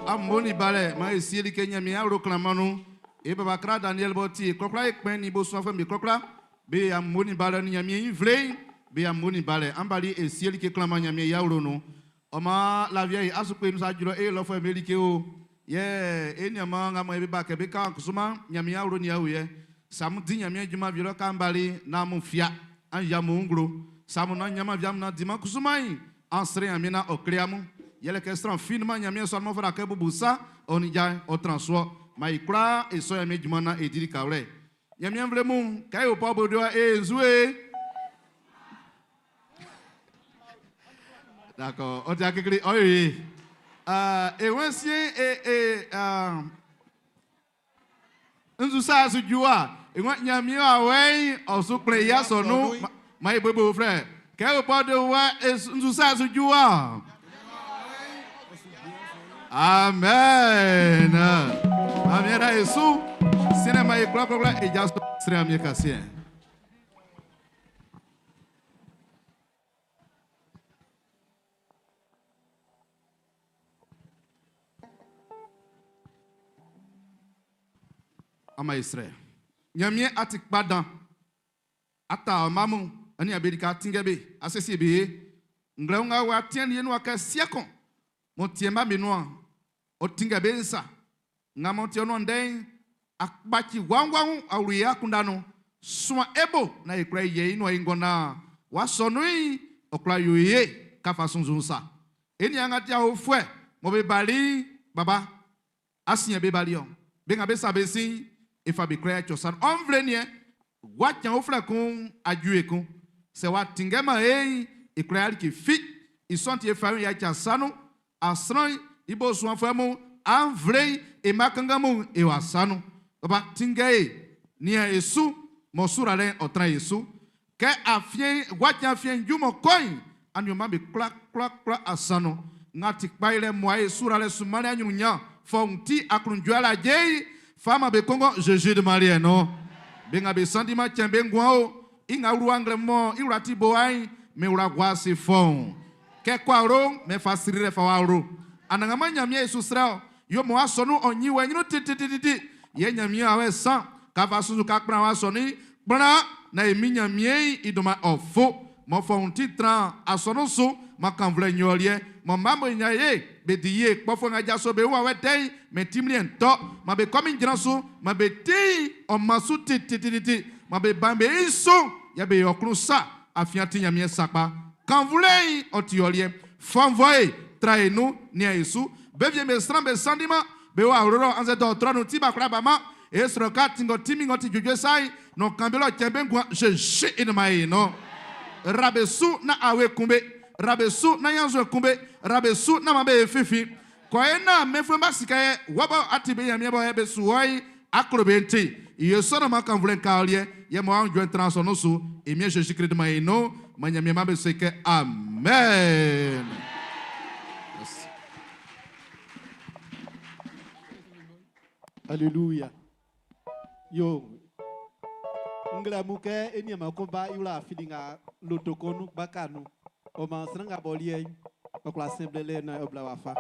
Amboni bale ma esili Kenya mi awro klamanu e baba kra Daniel Boti kokra ekpen ni bo so mi kokra be amboni bale ni mi invle be amboni bale ambali esili ke klamanya mi yawro no o ma la vieille asupe nous ajuro e lo fo melike o ye enyama ngama e ba ke be ka kusuma nyami yawro ni awye samu di nyami juma viro kambali na mu fia an yamu ngro samu na nyama viam na dima kusumai ansre amina okreamu yele que estran finement nyamien seulement fera que bubusa on ya au transfert mais ikra et so yamie jumana e diri kawle nyamien vlemu kay o pa bodo e nzue d'accord on dia kekri oyi e wansien nzu sa su jua e wan nyamien awen o su play ya so no mai bobo frère kay o pa do wa nzu sa su jua. Amen. Amen. Yesu. Cinema e gloire e já estou a minha casinha. A maestra. Nyamie atik padan. ata mamu ani abedika tingebe asesi be nglonga wa tien yenu aka siakon mo tiemba menua o tingebe nsa ngamo tiono ndeng akbachi wangwangu awria kundano swa ebo na ekra ye no ingona wa sonui okra yoye kafa sunzunsa eni angati ofwe mo be bali baba asia be bali on benga be sabesi e fa be kra chosan onvlenie wa tyan ofra kun adue kun se wa tingema e kra ki fi isonti e fa ya chasano asran ibo so afamu anvlei e makangamu e wasano baba tingae nia esu mosura le otra yesu ke afien watia afien jumo coin anyoma be clac clac clac asano ngati kpaile moye sura le sumale anyunya fonti akrunjuala jei fama be kongo Jésus de Marie no benga be sentiment tiembe ngwao inga ruangle mo irati boai me uragwa se fon ke kwaro me fasirire fawaro anangama nyamia yesu sra yo mo asonu onyi wanyino titititi ye nyamia awe san kava suzu kakpra wa soni bra na eminya mie idoma ofo mo fonti tran asono so makanvle nyolie mo mambo nyaye bediye kpofo ngaja so be wa wetei metimlien to ma be komi njranso ma be ti o masu titititi ma be bambe iso ya be yokru sa afianti nyamie sakpa kanvle otiolie fonvoe traenu ni Yesu bevie me strambe sandima be wa roro anze do tronu tiba krabama esro katingo timingo ti jojo sai no kambelo chembengwa je in mai no rabesu na awe kumbe rabesu na yanzo kumbe rabesu na mabe fifi kwa ena mefwe basikaye waba atibe ya miabo ebe suwai akrobenti yeso na makanvlen kalie ye mo anjo transono so emie Jésus Christ mai no manyamia mabe seke amen. Alléluia. Yo. Ngla muke eni makomba yula filinga lotokonu bakanu. O man sranga bolien. O kla semblele na obla wafa.